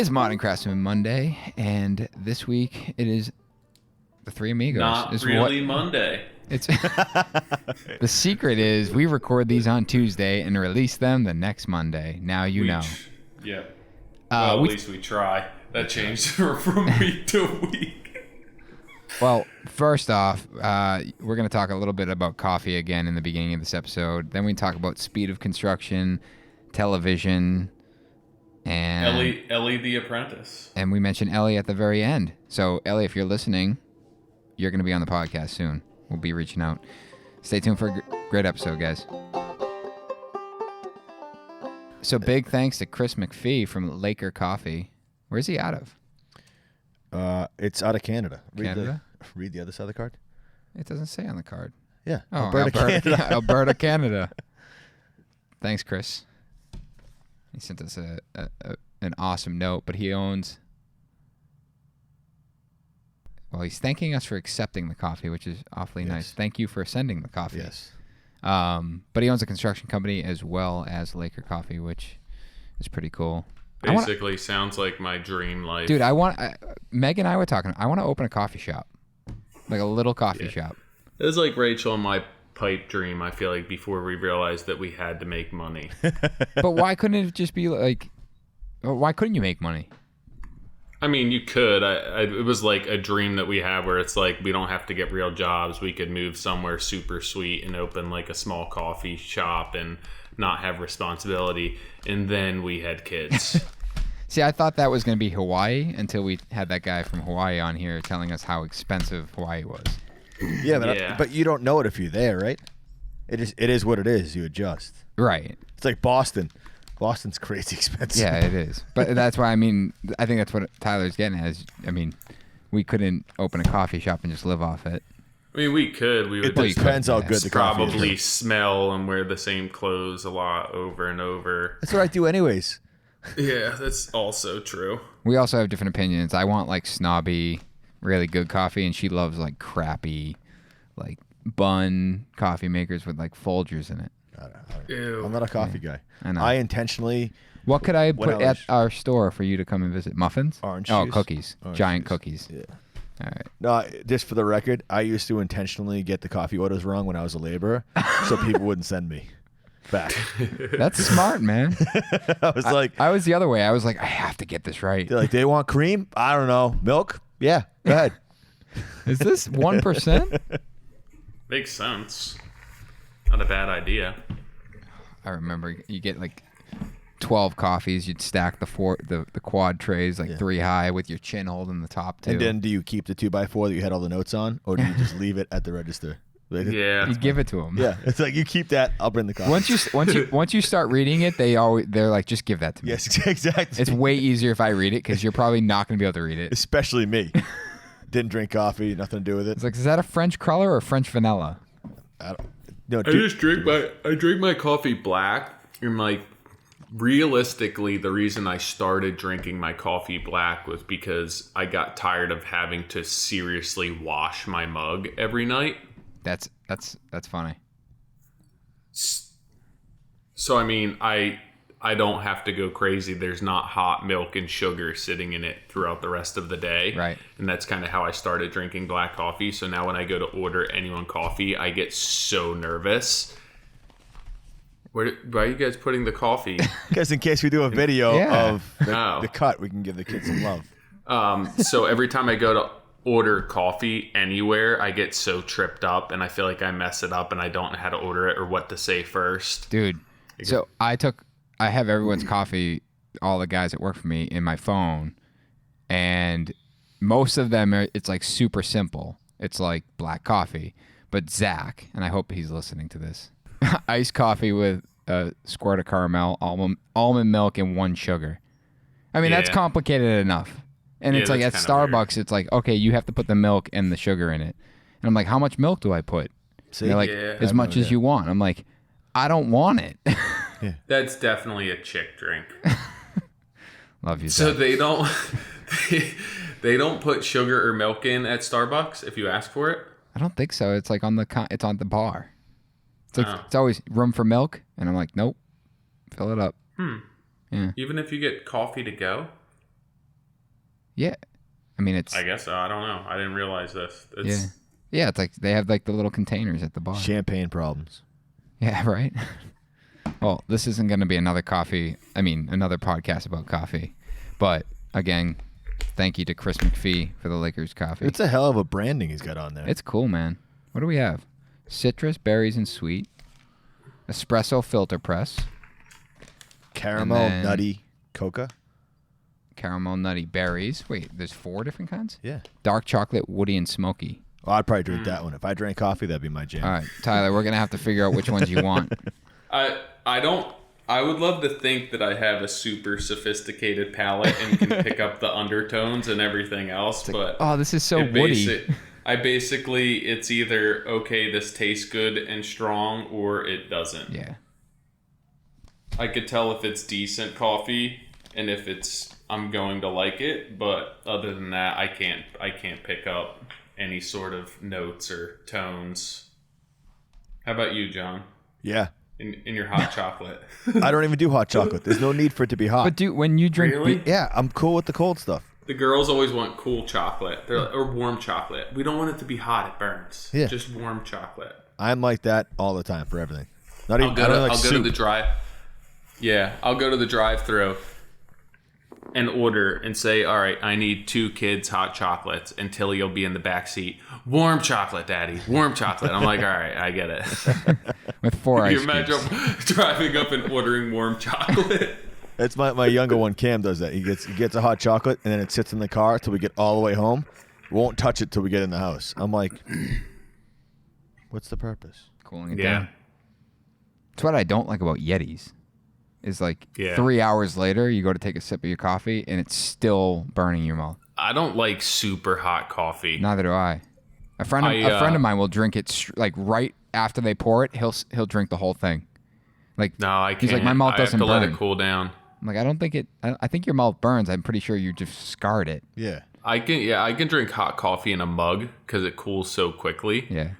It's Modern Craftsman Monday, and this week it is the Three Amigos. Not it's really Monday. It's the secret is we record these on Tuesday and release them the next Monday. Now you know. Yeah. Well, at least we try. That changed from week to week. Well, first off, we're going to talk a little bit about coffee again in the beginning of this episode. Then we talk about speed of construction, television, and Ellie the apprentice. And we mentioned Ellie at the very end. So, Ellie, if you're listening, you're going to be on the podcast soon. We'll be reaching out. Stay tuned for a great episode, guys. So, big thanks to Chris McPhee from Laker Coffee. Where's he out of? It's out of Canada. Canada? Read the other side of the card. It doesn't say on the card. Yeah. Oh, Alberta, Canada. Alberta, Canada. Thanks, Chris. He sent us an awesome note, but he owns... Well, he's thanking us for accepting the coffee, which is awfully nice. Thank you for sending the coffee. Yes. But he owns a construction company as well as Laker Coffee, which is pretty cool. Basically, sounds like my dream life. Dude, Meg and I were talking. I want to open a coffee shop, like a little coffee shop. It was like Rachel and my pipe dream, I feel like, before we realized that we had to make money. But why couldn't it just be like, why couldn't you make money? I mean, you could. It was like a dream that we have where it's like we don't have to get real jobs. We could move somewhere super sweet and open like a small coffee shop and not have responsibility. And then we had kids. See, I thought that was going to be Hawaii until we had that guy from Hawaii on here telling us how expensive Hawaii was. Yeah, but you don't know it if you're there, right? It is what it is. You adjust. Right. It's like Boston. Boston's crazy expensive. Yeah, it is. But that's why, I think that's what Tyler's getting at is, we couldn't open a coffee shop and just live off it. I mean, we could. We would just depends how good the coffee is. Probably smell and wear the same clothes a lot over and over. That's what I do anyways. Yeah, that's also true. We also have different opinions. I want like snobby, really good coffee, and she loves like crappy, like bun coffee makers with like Folgers in it. Ew. I'm not a coffee guy. I know. I intentionally... What could I put at our store for you to come and visit? Muffins? Orange juice. Cookies. Giant juice. Cookies. Yeah. All right. No, just for the record, I used to intentionally get the coffee orders wrong when I was a laborer so people wouldn't send me back. That's smart, man. I was the other way. I was like, I have to get this right. They're like, they want cream? I don't know. Milk? Yeah, go ahead. Is this 1%? Makes sense. Not a bad idea. I remember you get like 12 coffees. You'd stack the quad trays like 3 high with your chin holding the top too. And then do you keep the 2x4 that you had all the notes on, or do you just leave it at the register? Yeah, you give it to them. Yeah, it's like you keep that. I'll bring the coffee. Once you start reading it, they're like, just give that to me. Yes, exactly. It's way easier if I read it because you're probably not going to be able to read it. Especially me. Didn't drink coffee. Nothing to do with it. It's like, is that a French cruller or French vanilla? I don't. I drink my coffee black, and like realistically, the reason I started drinking my coffee black was because I got tired of having to seriously wash my mug every night. That's funny. So I mean, I don't have to go crazy. There's not hot milk and sugar sitting in it throughout the rest of the day. Right. And that's kind of how I started drinking black coffee. So now when I go to order anyone coffee, I get so nervous. Why are you guys putting the coffee? Because in case we do a video of the cut, we can give the kids some love. So every time I go to order coffee anywhere, I get so tripped up and I feel like I mess it up and I don't know how to order it or what to say first. Dude, so I have everyone's coffee, all the guys that work for me, in my phone, and most of them it's like super simple. It's like black coffee, but Zach, and I hope he's listening to this, iced coffee with a squirt of caramel, almond milk, and 1 sugar. I mean, that's complicated enough. And it's like at Starbucks, it's like, okay, you have to put the milk and the sugar in it. And I'm like, how much milk do I put? See? They're like, as much as you want. I'm like, I don't want it. Yeah. That's definitely a chick drink. Love you. So they don't put sugar or milk in at Starbucks if you ask for it? I don't think so. It's like it's on the bar. It's like it's always room for milk, and I'm like, nope, fill it up. Yeah. Even if you get coffee to go? Yeah. I mean, it's I guess so. I don't know. I didn't realize this. yeah. It's like they have like the little containers at the bar. Champagne problems. Yeah, right. Well, this isn't going to be another podcast about coffee. But again, thank you to Chris McPhee for the Lakers coffee. It's a hell of a branding he's got on there. It's cool, man. What do we have? Citrus, berries, and sweet. Espresso filter press. Caramel, nutty, coca. Caramel, nutty, berries. Wait, there's 4 different kinds? Yeah. Dark chocolate, woody, and smoky. Oh, I'd probably drink that one. If I drank coffee, that'd be my jam. All right, Tyler, we're going to have to figure out which ones you want. I would love to think that I have a super sophisticated palate and can pick up the undertones and everything else, but oh, this is so woody. It's either okay, this tastes good and strong, or it doesn't. Yeah. I could tell if it's decent coffee and if I'm going to like it, but other than that, I can't pick up any sort of notes or tones. How about you, John? Yeah. In your hot chocolate. I don't even do hot chocolate. There's no need for it to be hot. But dude, when you drink... Really? Yeah, I'm cool with the cold stuff. The girls always want cool chocolate. Or warm chocolate. We don't want it to be hot. It burns. Yeah. Just warm chocolate. I'm like that all the time for everything. Not even. I'll go to the drive. Yeah, I'll go to the drive-thru and order and say, all right, I need 2 kids hot chocolates, and Tilly will be in the back seat. Warm chocolate, Daddy. Warm chocolate. I'm like, all right, I get it. With 4 ice Can you imagine driving up and ordering warm chocolate? It's my younger one, Cam, does that. He gets a hot chocolate, and then it sits in the car till we get all the way home. Won't touch it till we get in the house. I'm like, what's the purpose? Cooling it down. That's what I don't like about Yetis. Is like 3 hours later, you go to take a sip of your coffee, and it's still burning your mouth. I don't like super hot coffee. Neither do I. A friend of mine will drink it like right after they pour it. He'll drink the whole thing. Like no, I can't. He's like, my mouth doesn't burn. I have to let it cool down. I'm like, I don't think it. I think your mouth burns. I'm pretty sure you just scarred it. Yeah. I can drink hot coffee in a mug because it cools so quickly. Yeah.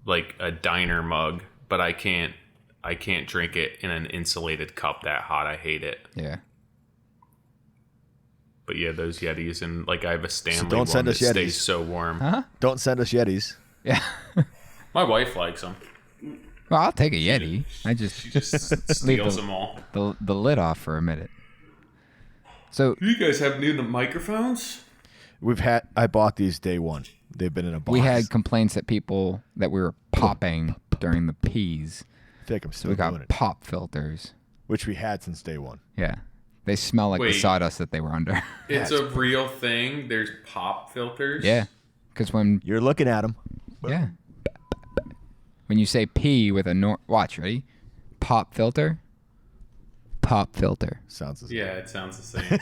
Like a diner mug, but I can't drink it in an insulated cup that hot. I hate it. Yeah. But yeah, those Yetis, and like I have a Stanley don't one send us that Yetis. stays so warm. Huh? Don't send us Yetis. Yeah. My wife likes them. Well, I'll take a Yeti. She just steals them all. The lid off for a minute. So Do you guys have new microphones? I bought these day one. They've been in a box. we had complaints that we were popping during the P's. I feel like I'm So still we doing got it. pop filters. Which we had since day one. Yeah. They smell like the Wait. sawdust that they were under. It's a real thing. There's pop filters. Yeah. Because when You're looking at them. yeah, when you say P with a watch, ready? Pop filter. Pop filter. Sounds the same. Yeah, it sounds the same.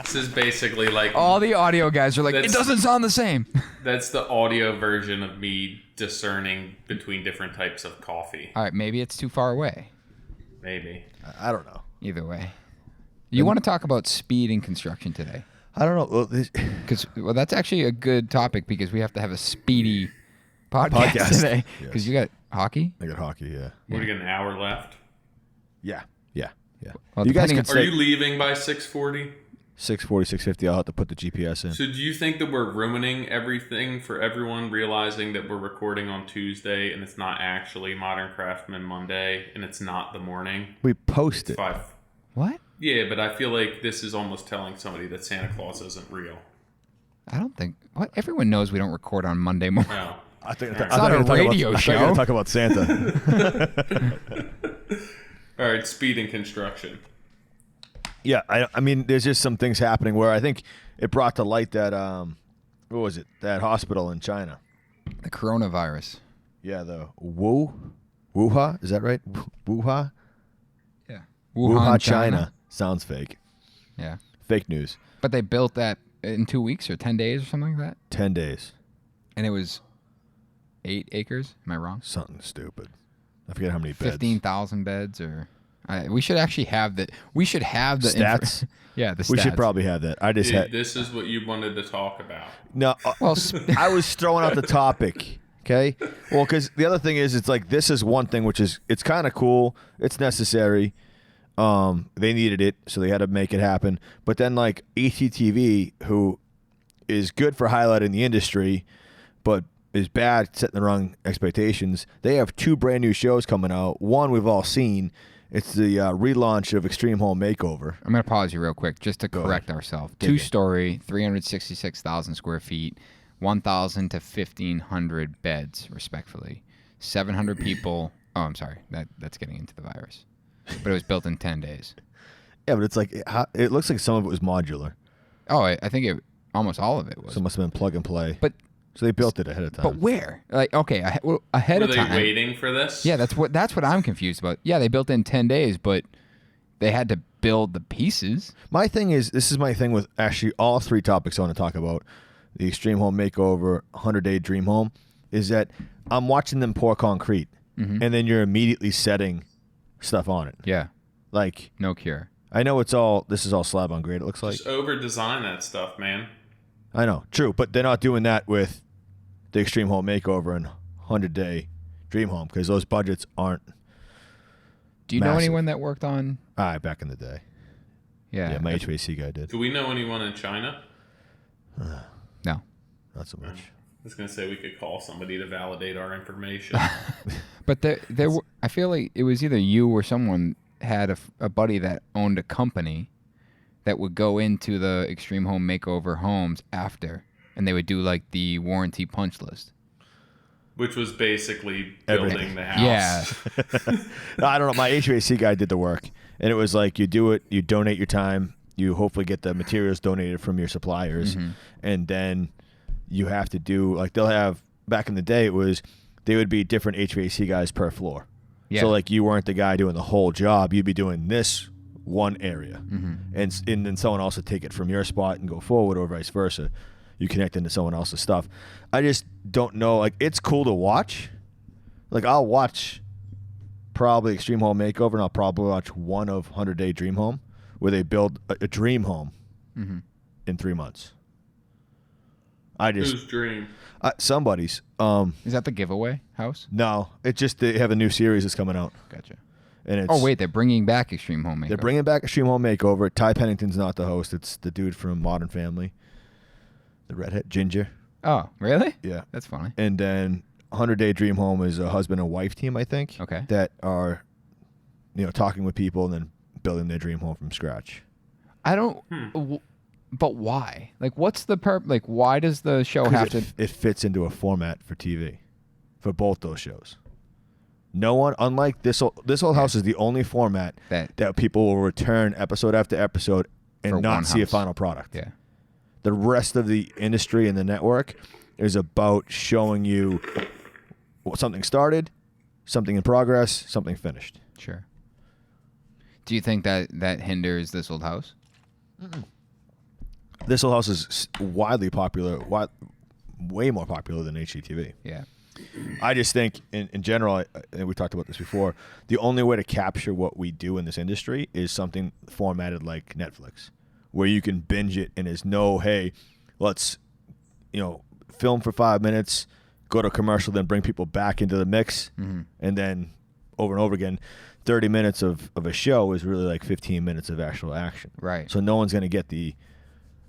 This is basically like All the audio guys are like, it doesn't sound the same. that's the audio version of me discerning between different types of coffee. All right, maybe it's too far away. Maybe. I don't know. Either way. You want to talk about speed in construction today? I don't know. Well, Because that's actually a good topic because we have to have a speedy podcast today. Because you got hockey. I got hockey, yeah. What, do you got an hour left? Yeah. Well, You guys depending could on- Are you leaving by 6:40? 6:40, 6:50. I'll have to put the GPS in. So do you think that we're ruining everything for everyone, realizing that we're recording on Tuesday and it's not actually Modern Craftsman Monday and it's not the morning? We post it. 5. What? Yeah, but I feel like this is almost telling somebody that Santa Claus isn't real. I don't think. What? Everyone knows we don't record on Monday morning. No. I think It's not a radio I thought you were show. going to talk about Santa. All right, speed and construction. Yeah, I mean, there's just some things happening where I think it brought to light that, what was it? That hospital in China. The coronavirus. Yeah, the Wuhan? Is that right? Wuhan? Yeah. Wuhan, China. Sounds fake. Yeah. Fake news. But they built that in 2 weeks or 10 days or something like that. 10 days. And it was 8 acres. Am I wrong? Something stupid. I forget how many beds. 15,000 beds or... we should actually have that. We should have the... Stats? Yeah, the stats. We should probably have that. I just had... This is what you wanted to talk about. No, Well, I was throwing out the topic, okay? Well, because the other thing is, it's like this is one thing which is, it's kind of cool. It's necessary. They needed it, so they had to make it happen. But then like HGTV, who is good for highlighting the industry, but is bad setting the wrong expectations. They have 2 brand new shows coming out. One we've all seen. It's the relaunch of Extreme Home Makeover. I'm going to pause you real quick just to correct ourselves. 2-story, 366,000 square feet, 1,000 to 1,500 beds, respectfully. 700 people. Oh, I'm sorry. That's getting into the virus. But it was built in 10 days. Yeah, but it's like it looks like some of it was modular. Oh, I think almost all of it was. So it must have been plug and play. But so they built it ahead of time. But where? Like, okay, ahead Were of time. they waiting for this? Yeah, that's what I'm confused about. Yeah, they built it in 10 days, but they had to build the pieces. My thing is, this is my thing with actually all 3 topics I want to talk about. The Extreme Home Makeover, 100-Day Dream Home, is that I'm watching them pour concrete, and then you're immediately setting stuff on it. Yeah. Like, no cure. I know this is all slab on grade, it looks like. Just over-design that stuff, man. I know, true, but they're not doing that with the Extreme Home Makeover and 100-Day Dream Home because those budgets aren't. Do you know anyone that worked on? Back in the day. Yeah. Yeah, my HVAC guy did. Do we know anyone in China? No. Not so much. I was going to say we could call somebody to validate our information. But there were, I feel like it was either you or someone had a buddy that owned a company that would go into the Extreme Home Makeover homes after, and they would do like the warranty punch list. Which was basically building the house. Yeah. I don't know. My HVAC guy did the work, and it was like you do it, you donate your time, you hopefully get the materials donated from your suppliers, and then you have to do like they'll have back in the day it was they would be different HVAC guys per floor. Yeah. So like you weren't the guy doing the whole job, you'd be doing this one area, and then someone else would take it from your spot and go forward, or vice versa. You connect into someone else's stuff. I just don't know. Like, it's cool to watch. Like, I'll watch probably Extreme Home Makeover, and I'll probably watch one of 100-Day Dream Home, where they build a dream home in 3 months. Whose dream? Somebody's. Is that the giveaway house? No, it's just they have a new series that's coming out. Gotcha. And it's, oh wait, they're bringing back Extreme Home Makeover. They're bringing back Extreme Home Makeover. Ty Pennington's not the host. It's the dude from Modern Family. The redhead, Ginger. Oh, really? Yeah. That's funny. And then 100-Day Dream Home is a husband and wife team, I think. Okay. That are, talking with people and then building their dream home from scratch. I don't. But why? Like, what's the Like, why does the show have to? It fits into a format for TV, for both those shows. No one, unlike this old house, is the only format that people will return episode after episode and not see a final product. Yeah. The rest of the industry and the network is about showing you something started, something in progress, something finished. Sure. Do you think that hinders This Old House? This Old House is widely popular, way more popular than HGTV. Yeah. I just think, in general, and we talked about this before, the only way to capture what we do in this industry is something formatted like Netflix, where you can binge it and there's no, hey, let's, film for 5 minutes, go to commercial, then bring people back into the mix, and then over and over again. 30 minutes of a show is really like 15 minutes of actual action. Right. So no one's going to get the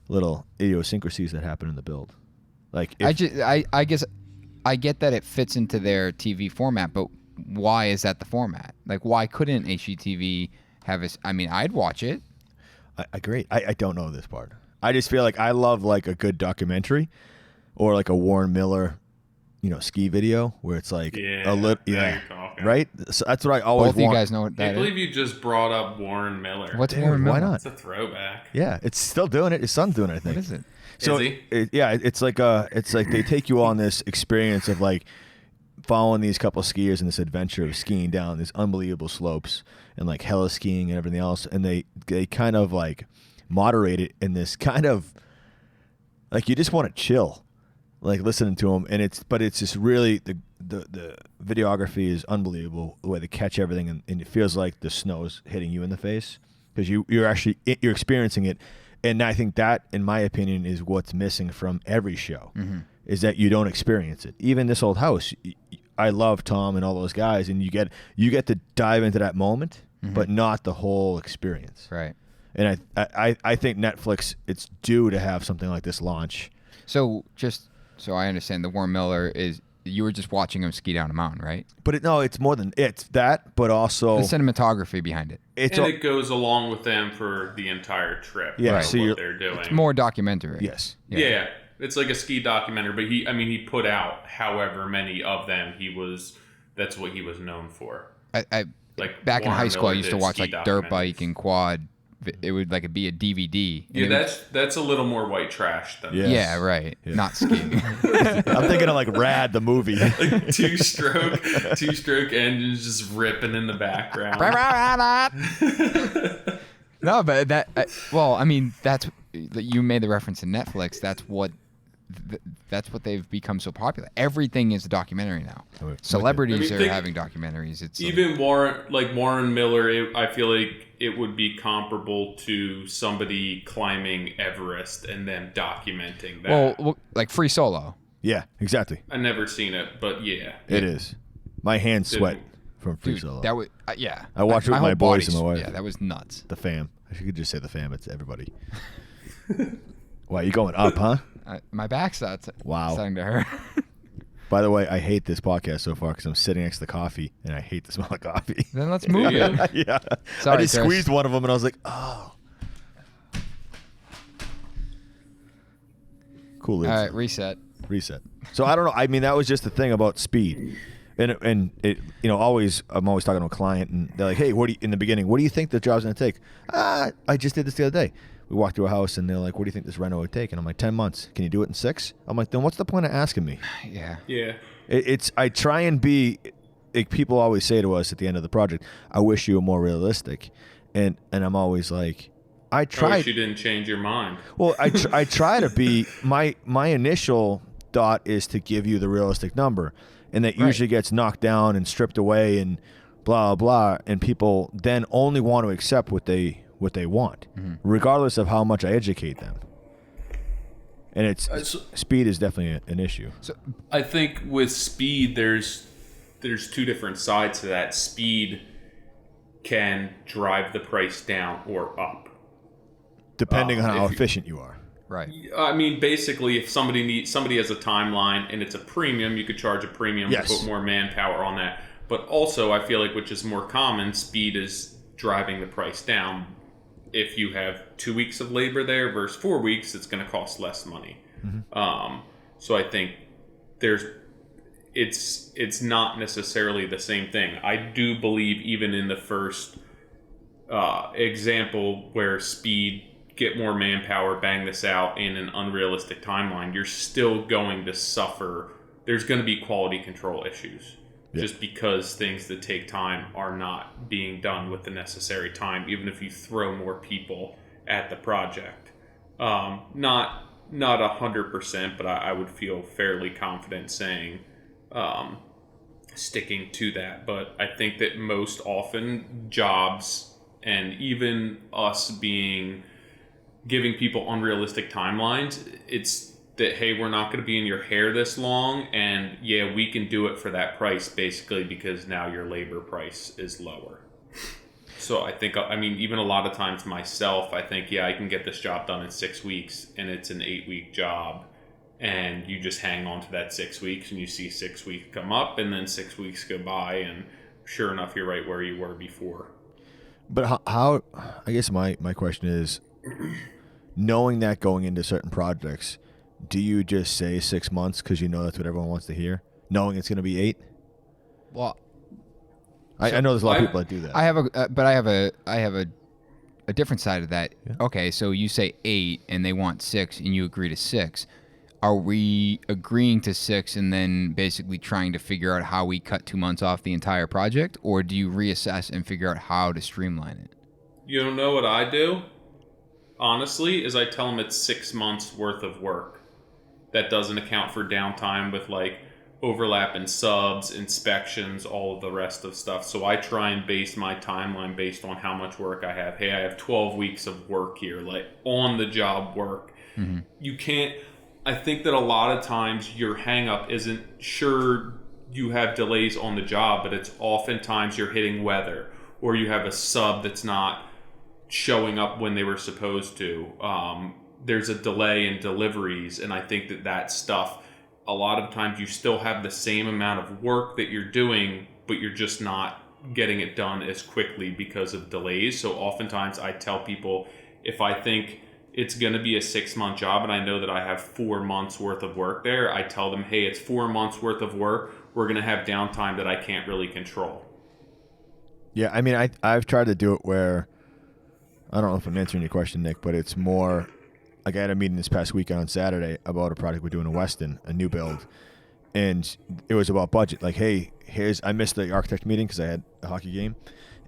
little idiosyncrasies that happen in the build. Like I guess I get that it fits into their TV format, but why is that the format? Like, why couldn't HGTV have I'd watch it. I agree. I don't know this part. I just feel like I love like a good documentary or like a Warren Miller, ski video where it's like a little, right? So that's what I always want. Both of you guys know what that is? I believe you just brought up Warren Miller. What's Warren Miller? Why not? It's a throwback. Yeah, it's still doing it. His son's doing it, I think. What is it? So is he? It's like they take you on this experience of like following these couple skiers in this adventure of skiing down these unbelievable slopes and like hella skiing and everything else, and they kind of like moderate it in this kind of like you just want to chill, like listening to them, and it's just really the videography is unbelievable, the way they catch everything, and it feels like the snow's hitting you in the face because you're experiencing it. And I think that, in my opinion, is what's missing from every show, is that you don't experience it. Even This Old House, I love Tom and all those guys, and you get to dive into that moment but not the whole experience. Right. And I think Netflix, it's due to have something like this launch. So just so I understand, the Warren Miller is, you were just watching him ski down a mountain, right? But it's more than it's that, but also the cinematography behind it. It goes along with them for the entire trip. Yeah, right. so What they're doing. It's more documentary. Yes. Yeah. It's like a ski documentary, but he put out however many of them that's what he was known for. I Like back in Warren high school, I Miller used to did watch ski like dirt documentaries. bike and quad. It would like be a DVD. And Yeah, it would- that's a little more white trash than Yes. yeah, right. Yeah. Not skiing. I'm thinking of like Rad, the movie. two-stroke engines just ripping in the background. No, but well, I mean, that's you made the reference to Netflix. That's what they've become so popular. Everything is a documentary now. Celebrities I mean, are having documentaries. It's Even Warren Miller, I feel like it would be comparable to somebody climbing Everest and then documenting that. well, like Free Solo. Yeah, exactly. I've never seen it, but yeah. It is. My hands sweat from Free Dude, Solo. that was yeah. I watched it with whole my boys and body's- my wife. Yeah, that was nuts. The fam. I could just say the fam. It's everybody. Wow, you going up, huh? My back's starting to hurt. By the way, I hate this podcast so far because I'm sitting next to the coffee and I hate the smell of coffee. Then let's move Yeah. it. Yeah. Sorry, I just Chris. squeezed one of them and I was like, oh. Cool. All right, reset. Reset. So I don't know. I mean, that was just the thing about speed. And it, I'm always talking to a client and they're like, hey, in the beginning, what do you think the job's going to take? I just did this the other day. We walked through a house and they're like, what do you think this reno would take? And I'm like, 10 months. Can you do it in 6? I'm like, then what's the point of asking me? Yeah. Yeah. I try and be, like people always say to us at the end of the project, I wish you were more realistic. And I'm always like, I I tried. wish you didn't change your mind. Well, I try to be, my initial thought is to give you the realistic number. And that usually gets knocked down and stripped away and blah, blah. And people then only want to accept what they want, regardless of how much I educate them. And speed is definitely an issue. So I think with speed, there's two different sides to that. Speed can drive the price down or up. Depending on how if you- efficient you are. right. I mean, basically, if somebody has a timeline and it's a premium, you could charge a premium Yes. to put more manpower on that. But also, I feel like, which is more common, speed is driving the price down. If you have 2 weeks of labor there versus 4 weeks, it's going to cost less money. So I think it's not necessarily the same thing. I do believe even in the first example where speed, get more manpower, bang this out in an unrealistic timeline, you're still going to suffer. There's going to be quality control issues. Just because things that take time are not being done with the necessary time, even if you throw more people at the project. Not 100%, but I would feel fairly confident saying sticking to that. But I think that most often jobs and even us giving people unrealistic timelines, it's that, hey, we're not going to be in your hair this long, and yeah, we can do it for that price basically because now your labor price is lower. So I think, I mean, even a lot of times myself, I think, yeah, I can get this job done in 6 weeks, and it's an 8-week job, and you just hang on to that 6 weeks, and you see 6 weeks come up, and then 6 weeks go by, and sure enough, you're right where you were before. But how I guess my question is, knowing that going into certain projects, do you just say 6 months because you know that's what everyone wants to hear, knowing it's going to be 8? Well, I know there's a lot of people that do that. I have a different side of that. Yeah. Okay, so you say 8 and they want 6 and you agree to 6. Are we agreeing to 6 and then basically trying to figure out how we cut 2 months off the entire project, or do you reassess and figure out how to streamline it? You don't know what I do? Honestly, is I tell them it's 6 months worth of work. That doesn't account for downtime with like overlap in subs, inspections, all of the rest of stuff. So I try and base my timeline based on how much work I have. Hey, I have 12 weeks of work here, like on the job work. Mm-hmm. You can't, I think that a lot of times your hang up isn't sure you have delays on the job, but it's oftentimes you're hitting weather or you have a sub that's not showing up when they were supposed to. There's a delay in deliveries, and I think that stuff, a lot of times you still have the same amount of work that you're doing, but you're just not getting it done as quickly because of delays. So oftentimes I tell people, if I think it's going to be a 6-month job and I know that I have 4 months worth of work there, I tell them, hey, it's 4 months worth of work. We're going to have downtime that I can't really control. Yeah, I mean, I've tried to do it where, I don't know if I'm answering your question, Nick, but it's more like I had a meeting this past weekend on Saturday about a project we're doing in Weston, a new build, and it was about budget. Like, hey, I missed the architect meeting because I had a hockey game,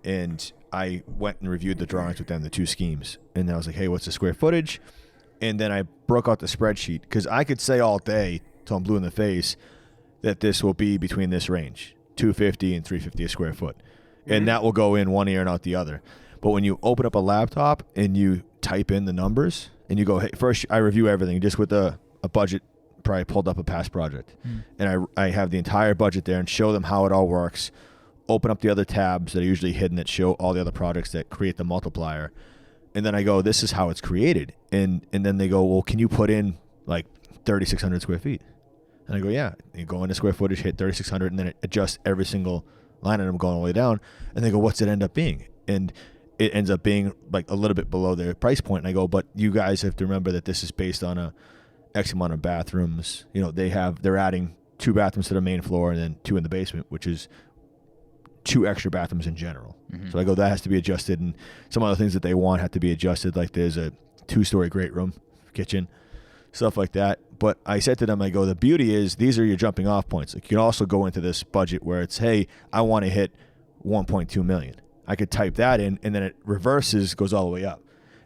and I went and reviewed the drawings with them, the 2 schemes, and then I was like, hey, what's the square footage? And then I broke out the spreadsheet because I could say all day till I'm blue in the face that this will be between this range, 250 and 350 a square foot, and that will go in one ear and out the other. But when you open up a laptop and you type in the numbers and you go, hey, first I review everything just with a budget, probably pulled up a past project, and I have the entire budget there and show them how it all works. Open up the other tabs that are usually hidden that show all the other projects that create the multiplier. And then I go, this is how it's created. And then they go, well, can you put in like 3,600 square feet? And I go, yeah. And you go into square footage, hit 3,600, and then it adjusts every single line item going all the way down. And they go, what's it end up being? And it ends up being like a little bit below their price point. And I go, but you guys have to remember that this is based on a X amount of bathrooms. You know, they're adding 2 bathrooms to the main floor and then 2 in the basement, which is 2 extra bathrooms in general. So I go, that has to be adjusted, and some other things that they want have to be adjusted, like there's a 2-story great room, kitchen, stuff like that. But I said to them, I go, the beauty is these are your jumping off points. Like, you can also go into this budget where it's, hey, I want to hit 1.2 million. I could type that in, and then it reverses, goes all the way up.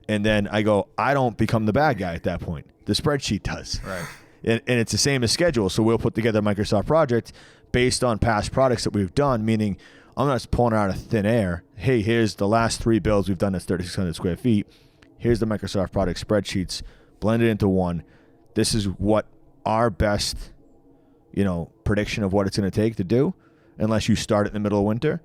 And then I go, I don't become the bad guy at that point. The spreadsheet does. Right. And it's the same as schedule. So we'll put together a Microsoft project based on past products that we've done, meaning I'm not just pulling it out of thin air. Hey, here's the last 3 builds we've done that's 3,600 square feet. Here's the Microsoft product spreadsheets, blended into one. This is what our best, prediction of what it's going to take to do, unless you start it in the middle of winter,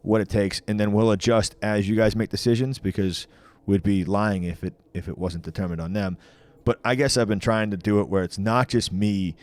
what it takes, and then we'll adjust as you guys make decisions, because we'd be lying if it wasn't determined on them. But I guess I've been trying to do it where it's not just me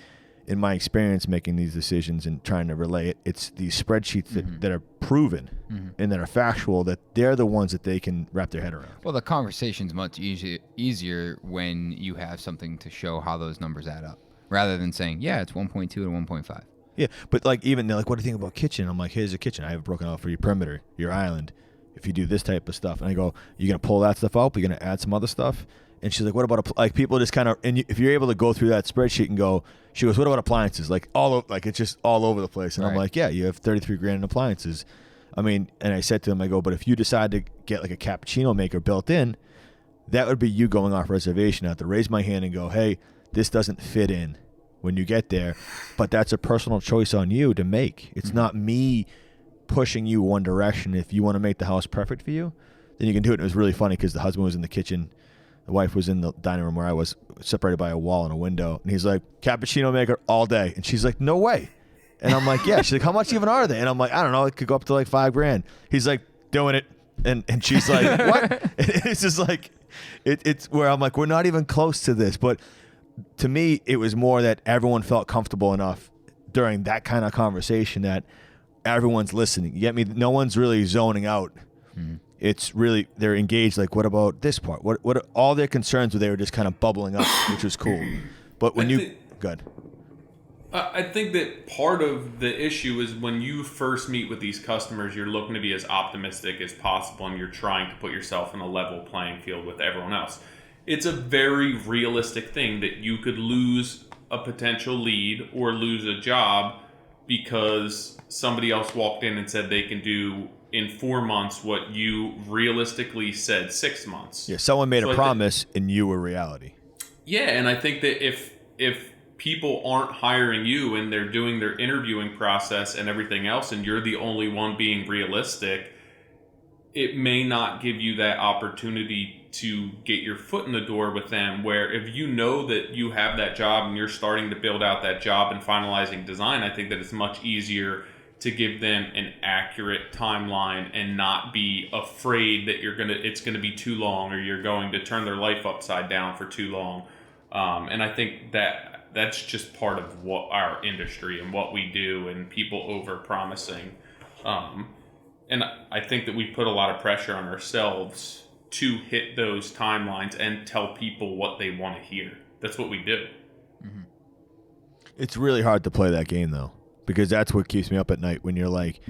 in my experience making these decisions and trying to relay it. It's these spreadsheets that are proven and that are factual, that they're the ones that they can wrap their head around. Well, the conversation's much easier when you have something to show how those numbers add up, rather than saying, yeah, it's 1.2 and 1.5. Yeah, but like, even they're like, what do you think about kitchen? I'm like, here's a kitchen. I have it broken out for your perimeter, your island. If you do this type of stuff, and I go, you're gonna pull that stuff out, but you're gonna add some other stuff. And she's like, what about like people just kind of, and if you're able to go through that spreadsheet and go, she goes, what about appliances? Like it's just all over the place. And I'm like, yeah, you have $33,000 in appliances. I mean, and I said to them, I go, but if you decide to get like a cappuccino maker built in, that would be you going off reservation. I have to raise my hand and go, hey, this doesn't fit in when you get there, but that's a personal choice on you to make. It's not me pushing you one direction. If you want to make the house perfect for you, then you can do it. And it was really funny because the husband was in the kitchen. The wife was in the dining room where I was, separated by a wall and a window. And he's like, cappuccino maker all day. And she's like, no way. And I'm like, yeah. She's like, how much even are they? And I'm like, I don't know. It could go up to like $5,000. He's like, doing it. And she's like, what? And it's just like, it's where I'm like, we're not even close to this. But to me, it was more that everyone felt comfortable enough during that kind of conversation that everyone's listening. You get me? No one's really zoning out. It's really, they're engaged. Like, what about this part? What all their concerns were, they were just kind of bubbling up, which was cool. But when good. I think that part of the issue is when you first meet with these customers, you're looking to be as optimistic as possible, and you're trying to put yourself in a level playing field with everyone else. It's a very realistic thing that you could lose a potential lead or lose a job because somebody else walked in and said they can do in 4 months what you realistically said 6 months. Yeah, someone made a promise and you were reality. Yeah, and I think that if people aren't hiring you and they're doing their interviewing process and everything else, and you're the only one being realistic, it may not give you that opportunity to get your foot in the door with them, where if you know that you have that job and you're starting to build out that job and finalizing design, I think that it's much easier to give them an accurate timeline and not be afraid that it's gonna be too long or you're going to turn their life upside down for too long. And I think that's just part of what our industry and what we do, and people over promising. And I think that we put a lot of pressure on ourselves to hit those timelines and tell people what they want to hear. That's what we do. Mm-hmm. It's really hard to play that game, though, because that's what keeps me up at night when you're like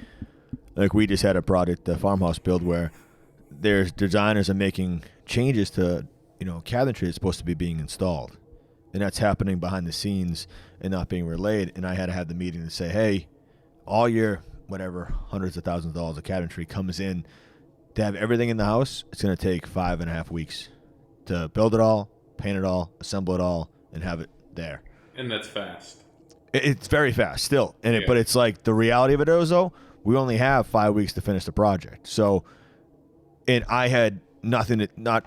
we just had a project, the farmhouse build, where there's designers are making changes to, cabinetry that's supposed to be being installed. And that's happening behind the scenes and not being relayed. And I had to have the meeting to say, hey, all your whatever, hundreds of thousands of dollars of cabinetry comes in to have everything in the house. It's going to take 5.5 weeks to build it all, paint it all, assemble it all, and have it there. And that's fast. It's very fast still. But it's like the reality of it is, though, we only have 5 weeks to finish the project. So, and I had nothing to, not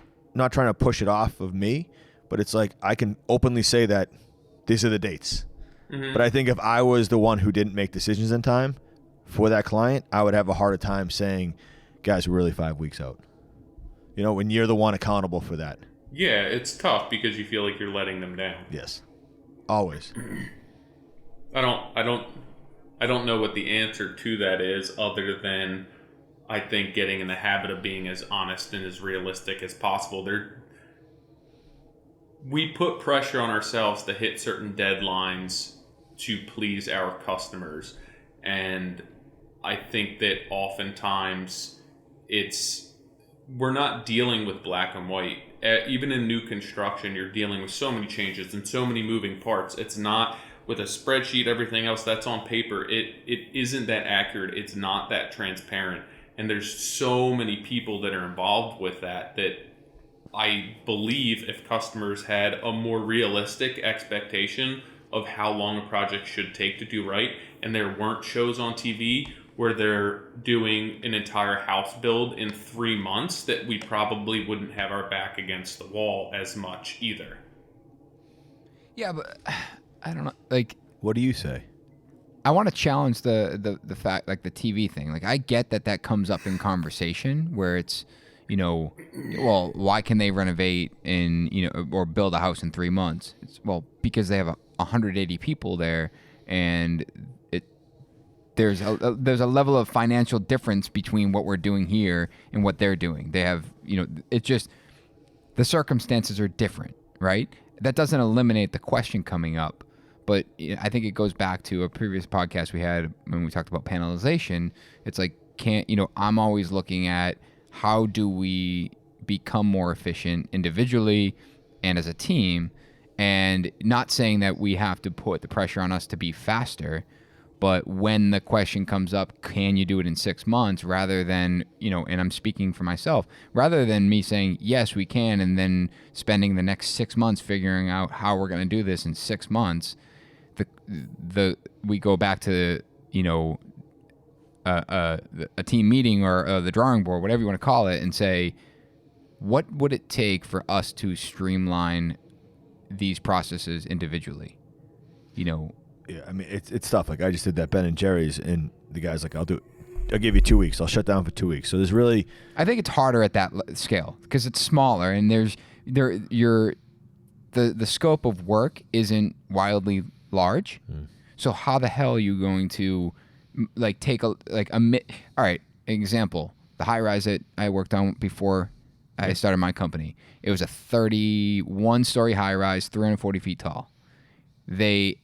trying to push it off of me, but it's like I can openly say that these are the dates. Mm-hmm. But I think if I was the one who didn't make decisions in time for that client, I would have a harder time saying, guys, we're really 5 weeks out. When you're the one accountable for that. Yeah, it's tough because you feel like you're letting them down. Yes. Always. I don't know what the answer to that is, other than I think getting in the habit of being as honest and as realistic as possible. We put pressure on ourselves to hit certain deadlines to please our customers. And I think that oftentimes we're not dealing with black and white. Even in new construction, you're dealing with so many changes and so many moving parts. It's not with a spreadsheet, everything else that's on paper. It isn't that accurate. It's not that transparent. And there's so many people that are involved with that I believe if customers had a more realistic expectation of how long a project should take to do right, and there weren't shows on TV where they're doing an entire house build in 3 months, that we probably wouldn't have our back against the wall as much either. Yeah, but I don't know. Like, what do you say? I want to challenge the fact, like the TV thing. Like, I get that comes up in conversation where it's, well, why can they renovate or build a house in 3 months? Because they have 180 people there, and there's a level of financial difference between what we're doing here and what they're doing. They have, it's just the circumstances are different, right? That doesn't eliminate the question coming up, but I think it goes back to a previous podcast we had when we talked about panelization. It's like, I'm always looking at how do we become more efficient individually and as a team, and not saying that we have to put the pressure on us to be faster. But when the question comes up, can you do it in 6 months, rather than, and I'm speaking for myself, rather than me saying, yes, we can, and then spending the next 6 months figuring out how we're going to do this in 6 months, we go back to, a team meeting or the drawing board, whatever you want to call it, and say, what would it take for us to streamline these processes individually? Yeah, I mean, it's tough. Like, I just did that Ben and Jerry's, and the guy's like, I'll give you 2 weeks. I'll shut down for 2 weeks. So there's really... I think it's harder at that scale because it's smaller, and the scope of work isn't wildly large. So how the hell are you going to take all right, example, the high rise that I worked on before I started my company. It was a 31-story high rise, 340 feet tall. They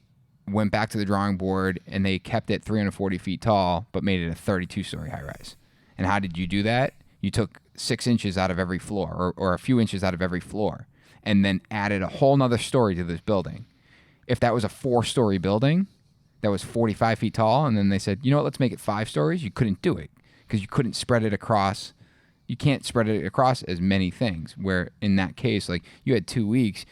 went back to the drawing board and they kept it 340 feet tall, but made it a 32-story high rise. And how did you do that? You took 6 inches out of every floor, or a few inches out of every floor, and then added a whole nother story to this building. If that was a 4-story building that was 45 feet tall, and then they said, let's make it 5 stories, you couldn't do it because you couldn't spread it across. You can't spread it across as many things, where in that case, like, you had 2 weeks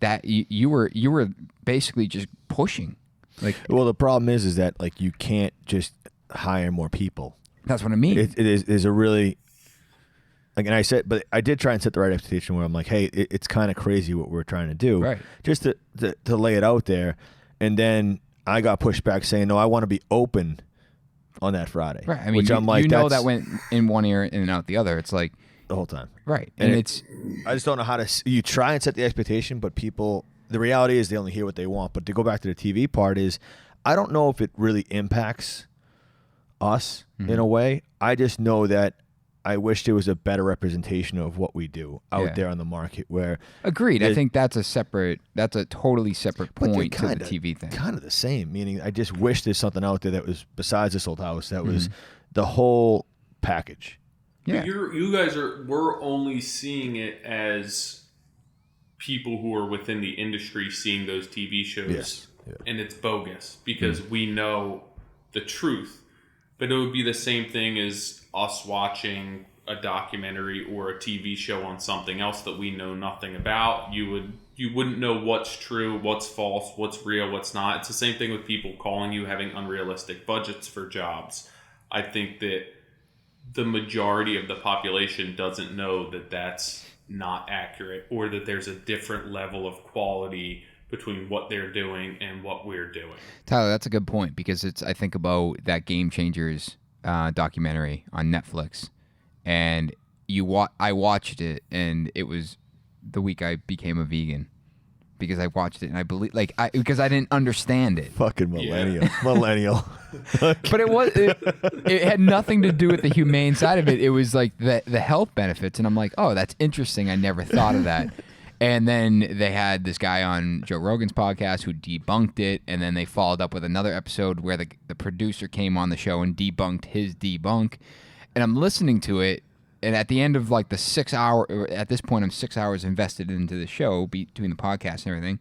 that you were basically just pushing. Like, well, the problem is that, like, you can't just hire more people. That's what I mean. It is a really, like, and I said, but I did try and set the right expectation where I'm like, hey, it's kind of crazy what we're trying to do, right? Just to lay it out there, and then I got pushed back saying, no, I want to be open on that Friday. Right. I mean, which you, I'm like, you know that's that went in one ear and out the other. It's like the whole time. right, And it's I just don't know how to. You try and set the expectation, but people. The reality is they only hear what they want. But to go back to the TV part is, I don't know if it really impacts us in a way. I just know that I wish there was a better representation of what we do out there on the market. Where agreed. I think that's a totally separate point to the TV thing. Kind of the same. Meaning, I just wish there's something out there that was besides this old house that was the whole package. Yeah, you guys we're only seeing it as people who are within the industry seeing those TV shows, and it's bogus because we know the truth. But it would be the same thing as us watching a documentary or a TV show on something else that we know nothing about. You wouldn't know what's true, what's false, what's real, what's not. It's the same thing with people calling you having unrealistic budgets for jobs. I think that the majority of the population doesn't know that that's not accurate, or that there's a different level of quality between what they're doing and what we're doing. Tyler, that's a good point because I think about that Game Changers documentary on Netflix, and I watched it, and it was the week I became a vegan because I watched it and I believe because I didn't understand it. Fucking millennial. But it had nothing to do with the humane side of it. It was like the health benefits, and I'm like, oh, that's interesting. I never thought of that. And then they had this guy on Joe Rogan's podcast who debunked it, and then they followed up with another episode where the producer came on the show and debunked his debunk. And I'm listening to it, and at the end of like the 6 hour, at this point I'm 6 hours invested into the show between the podcast and everything.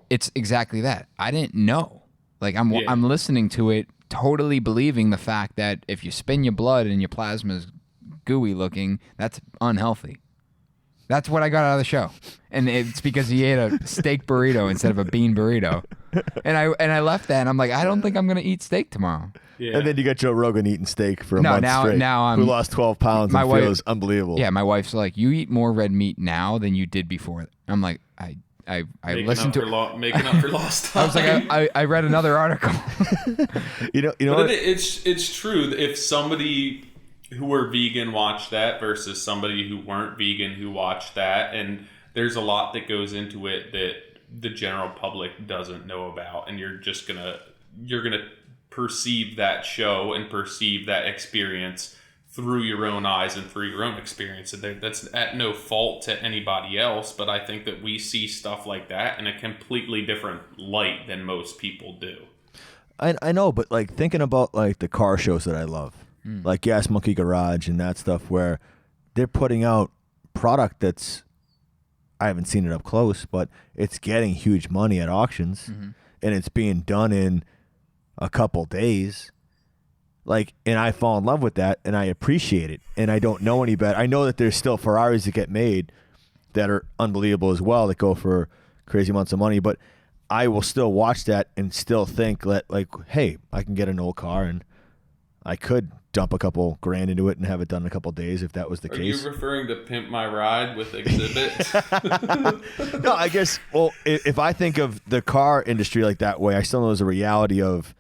It's exactly that. I didn't know. Like I'm listening to it, totally believing the fact that if you spin your blood and your plasma's gooey looking, that's unhealthy. That's what I got out of the show, and it's because he ate a steak burrito instead of a bean burrito, and I left that, and I'm like, I don't think I'm gonna eat steak tomorrow. Yeah. And then you got Joe Rogan eating steak for a month straight. Now who lost 12 pounds and feels unbelievable. Yeah, my wife's like, you eat more red meat now than you did before. I'm like, I listened to making up for lost time. I was like, I read another article. you know but what? It's true. If somebody who were vegan watched that versus somebody who weren't vegan who watched that, and there's a lot that goes into it that the general public doesn't know about, and you're gonna perceive that show and perceive that experience through your own eyes and through your own experience. And that's at no fault to anybody else, but I think that we see stuff like that in a completely different light than most people do. I know, but like thinking about like the car shows that I love, like Gas Monkey Garage and that stuff, where they're putting out product that's, I haven't seen it up close, but it's getting huge money at auctions, and it's being done in a couple days. Like, and I fall in love with that, and I appreciate it, and I don't know any better. I know that there's still Ferraris that get made that are unbelievable as well, that go for crazy amounts of money, but I will still watch that and still think that, like, hey, I can get an old car, and I could dump a couple grand into it and have it done in a couple days if that was the case. Are you referring to Pimp My Ride with Exhibit? No, I guess, well, if I think of the car industry like that way, I still know there's a reality of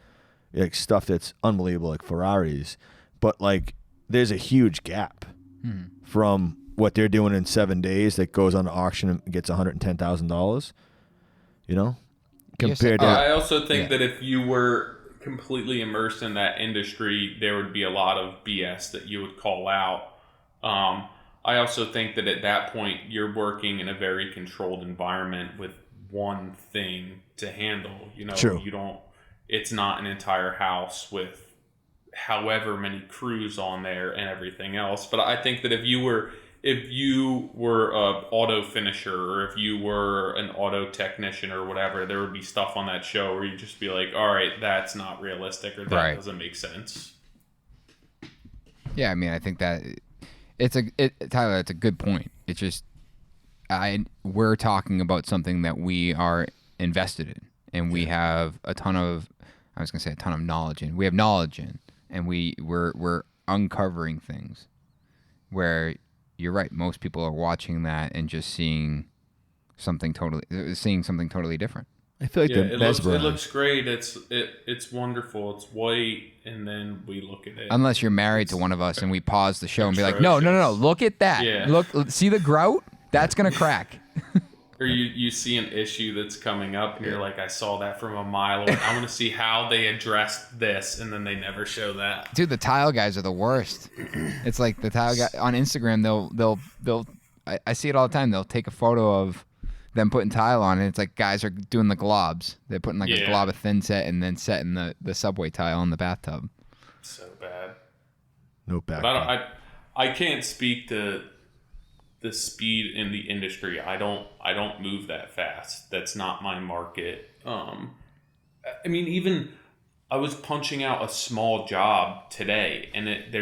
like stuff that's unbelievable, like Ferraris, but like there's a huge gap from what they're doing in 7 days that goes on to auction and gets $110,000, you know, compared to. I also think that if you were completely immersed in that industry, there would be a lot of BS that you would call out. I also think that at that point you're working in a very controlled environment with one thing to handle. You know, True. It's not an entire house with however many crews on there and everything else. But I think that if you were an auto finisher, or if you were an auto technician or whatever, there would be stuff on that show where you'd just be like, all right, that's not realistic, or that doesn't make sense. Yeah, I mean, I think that Tyler, that's a good point. It's just we're talking about something that we are invested in, and we have a ton of knowledge in. We have knowledge in, and we're uncovering things where you're right. Most people are watching that and just seeing something totally different. I feel like Yeah, they're it mesmerized. looks great. It's wonderful. It's white, and then we look at it. Unless you're married to one of us and we pause the show and be like, no, atrocious. look at that. Yeah. Look, see the grout? That's going to crack. Or you see an issue that's coming up, and you're like, I saw that from a mile away. I want to see how they addressed this, and then they never show that. Dude, the tile guys are the worst. It's like the tile guy on Instagram, they'll I see it all the time. They'll take a photo of them putting tile on, and it's like guys are doing the globs. They're putting like a glob of thin set and then setting the subway tile in the bathtub. So bad. No back. But I can't speak to the speed in the industry. I don't move that fast. That's not my market. I mean, even I was punching out a small job today, and it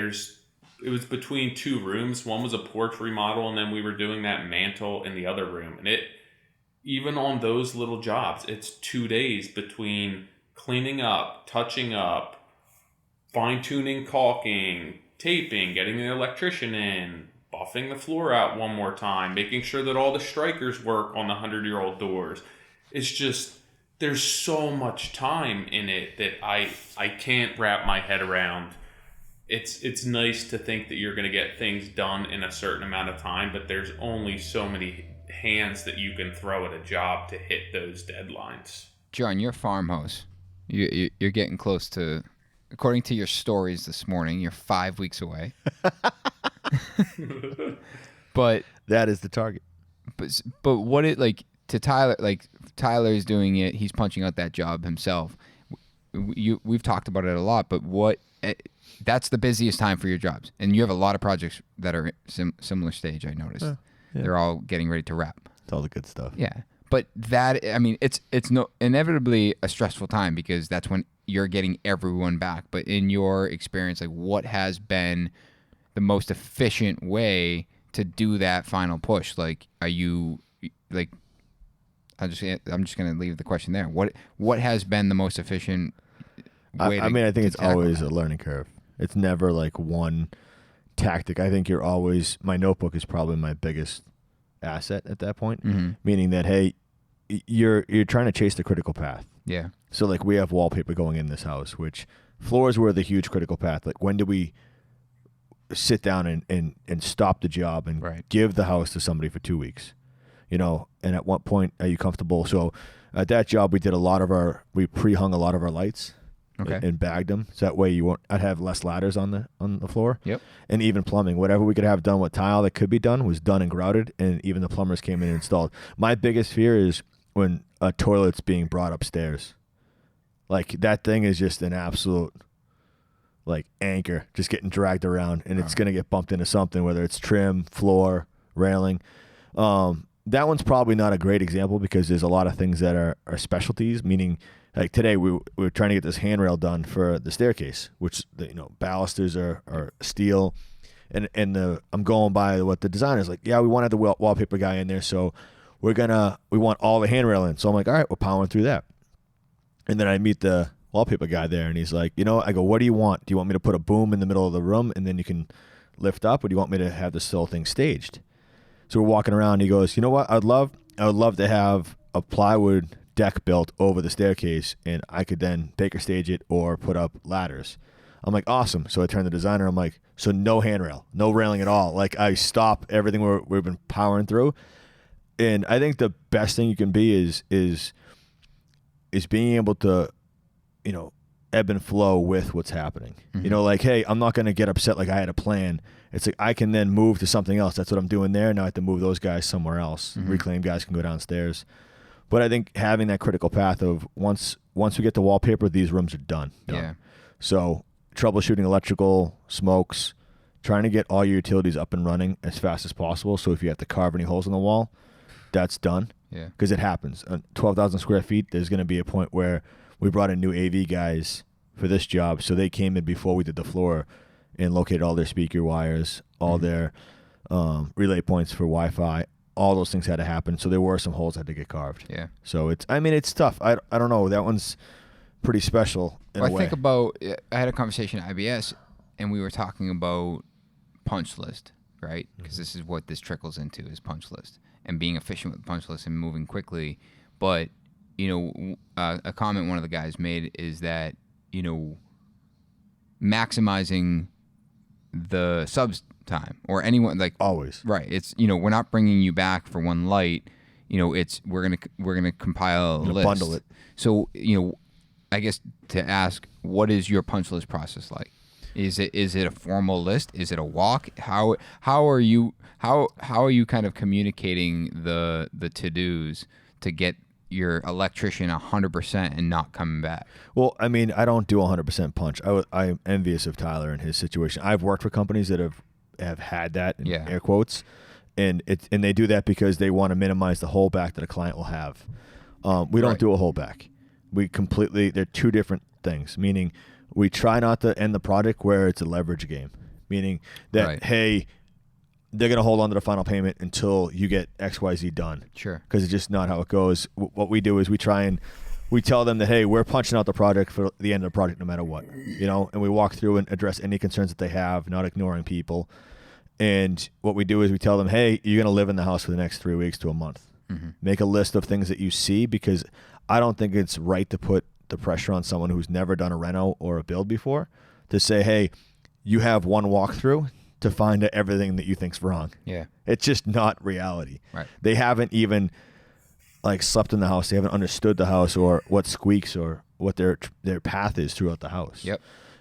was between two rooms. One was a porch remodel, and then we were doing that mantle in the other room. And even on those little jobs, it's 2 days between cleaning up, touching up, fine-tuning caulking, taping, getting the electrician in, buffing the floor out one more time, making sure that all the strikers work on the 100-year-old doors. It's just, there's so much time in it that I can't wrap my head around. It's nice to think that you're going to get things done in a certain amount of time, but there's only so many hands that you can throw at a job to hit those deadlines. John, you're a farmhouse. You're getting close to, according to your stories this morning, you're 5 weeks away. But that is the target. But what it like to Tyler? Like Tyler's doing it. He's punching out that job himself. We've talked about it a lot. But that's the busiest time for your jobs, and you have a lot of projects that are similar stage. I noticed they're all getting ready to wrap. It's all the good stuff. Yeah, but I mean, it's inevitably a stressful time because that's when you're getting everyone back. But in your experience, like what has been the most efficient way to do that final push? Like, are you like? I'm just gonna leave the question there. What has been the most efficient way? I mean, I think it's always a learning curve. It's never like one tactic. I think my notebook is probably my biggest asset at that point. Mm-hmm. Meaning that, hey, you're trying to chase the critical path. Yeah. So like we have wallpaper going in this house, which floors were the huge critical path. Like when do we sit down and stop the job and give the house to somebody for 2 weeks? And at what point are you comfortable? So at that job, we pre-hung a lot of our lights. Okay. And bagged them, so that way I'd have less ladders on the floor. Yep. And even plumbing, whatever we could have done with tile that could be done was done and grouted, and even the plumbers came in and installed. My biggest fear is when a toilet's being brought upstairs. Like that thing is just an absolute like anchor, just getting dragged around, and it's gonna get bumped into something, whether it's trim, floor, railing. That one's probably not a great example because there's a lot of things that are specialties, meaning. Like today, we were trying to get this handrail done for the staircase, which balusters are steel, and I'm going by what the designer's like. Yeah, we wanted the wallpaper guy in there, so we want all the handrail in. So I'm like, all right, we're powering through that. And then I meet the wallpaper guy there, and he's like, I go, what do you want? Do you want me to put a boom in the middle of the room and then you can lift up, or do you want me to have this whole thing staged? So we're walking around. And he goes, you know what? I would love to have a plywood deck built over the staircase, and I could then baker stage it or put up ladders. I'm like, awesome. So I turn to the designer. I'm like, so no handrail, no railing at all. Like I stop everything we've been powering through. And I think the best thing you can be is being able to, ebb and flow with what's happening. Mm-hmm. Like, hey, I'm not going to get upset like I had a plan. It's like I can then move to something else. That's what I'm doing there. Now I have to move those guys somewhere else. Mm-hmm. Reclaim guys can go downstairs. But I think having that critical path of once we get the wallpaper, these rooms are done. Yeah. So troubleshooting electrical, smokes, trying to get all your utilities up and running as fast as possible. So if you have to carve any holes in the wall, that's done. Yeah. Because it happens. 12,000 square feet, there's going to be a point where we brought in new AV guys for this job. So they came in before we did the floor and located all their speaker wires, all their relay points for Wi-Fi. All those things had to happen, so there were some holes that had to get carved. Yeah. So it's tough. I don't know. That one's pretty special in a way. I think about. I had a conversation at IBS, and we were talking about punch list, right? Because this is what this trickles into is punch list and being efficient with punch list and moving quickly. But a comment one of the guys made is that, maximizing the subs time or anyone like Always. right. It's, we're not bringing you back for one light. We're gonna compile a list. Bundle it. So, I guess to ask, what is your punch list process like? Is it a formal list? Is it a walk? How are you kind of communicating the to-dos to get your electrician 100% and not coming back? Well, I mean, I don't do 100% punch. I'm envious of Tyler and his situation. I've worked for companies that have had that in air quotes, and they do that because they want to minimize the holdback that a client will have. We don't do a holdback. They're two different things, meaning we try not to end the project where it's a leverage game, meaning that, hey, they're going to hold on to the final payment until you get XYZ done. Sure. Because it's just not how it goes. What we do is we tell them that, hey, we're punching out the project for the end of the project no matter what, and we walk through and address any concerns that they have, not ignoring people. And what we do is we tell them, hey, you're going to live in the house for the next 3 weeks to a month. Mm-hmm. Make a list of things that you see, because I don't think it's right to put the pressure on someone who's never done a reno or a build before to say, hey, you have one walkthrough to find out everything that you think's wrong. Yeah. It's just not reality. Right. They haven't even slept in the house. They haven't understood the house or what squeaks or what their path is throughout the house. Yep.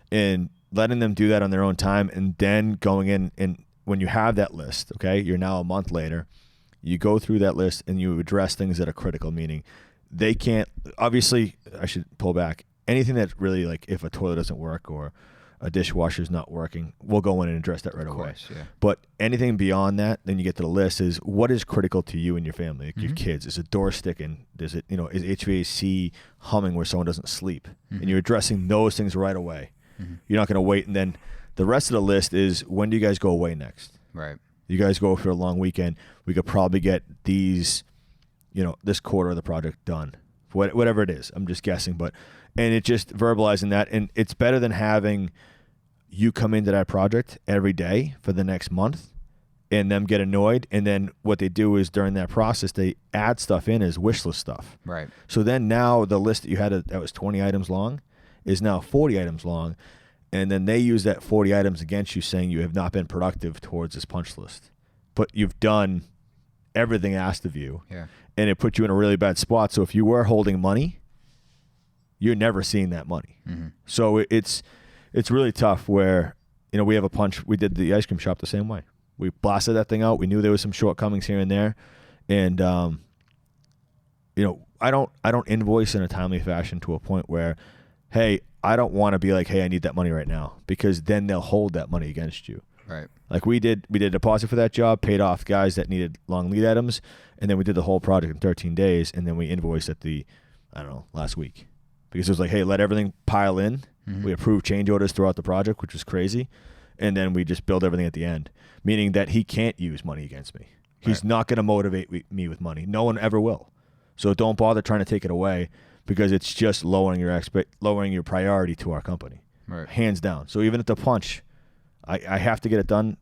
And letting them do that on their own time, and then going in, and when you have that list, okay, you're now a month later, you go through that list and you address things that are critical, meaning they can't, obviously, I should pull back, anything that really, if a toilet doesn't work or a dishwasher's not working, we'll go in and address that right away. Of course, yeah. But anything beyond that, then you get to the list, is what is critical to you and your family, your kids. Is a door sticking? Is HVAC humming where someone doesn't sleep? And you're addressing those things right away. You're not going to wait. And then the rest of the list is, when do you guys go away next? Right. You guys go for a long weekend. We could probably get these, this quarter of the project done. Whatever it is. I'm just guessing. And it just verbalizing that. And it's better than having you come into that project every day for the next month and them get annoyed. And then what they do is, during that process, they add stuff in as wish list stuff. Right. So then now the list that you had that was 20 items long is now 40 items long. And then they use that 40 items against you, saying you have not been productive towards this punch list. But you've done everything asked of you. Yeah. And it put you in a really bad spot. So if you were holding money, you're never seeing that money. Mm-hmm. So it's really tough where, we have a punch. We did the ice cream shop the same way. We blasted that thing out. We knew there was some shortcomings here and there. And, I don't invoice in a timely fashion to a point where, hey, I don't want to be like, hey, I need that money right now, because then they'll hold that money against you. Right. Like we did a deposit for that job, paid off guys that needed long lead items, and then we did the whole project in 13 days, and then we invoiced at last week. Because it was like, hey, let everything pile in. Mm-hmm. We approved change orders throughout the project, which was crazy, and then we just build everything at the end, meaning that he can't use money against me. He's not going to motivate me with money. No one ever will. So don't bother trying to take it away, because it's just lowering your priority to our company, hands down. So even at the punch, I have to get it done,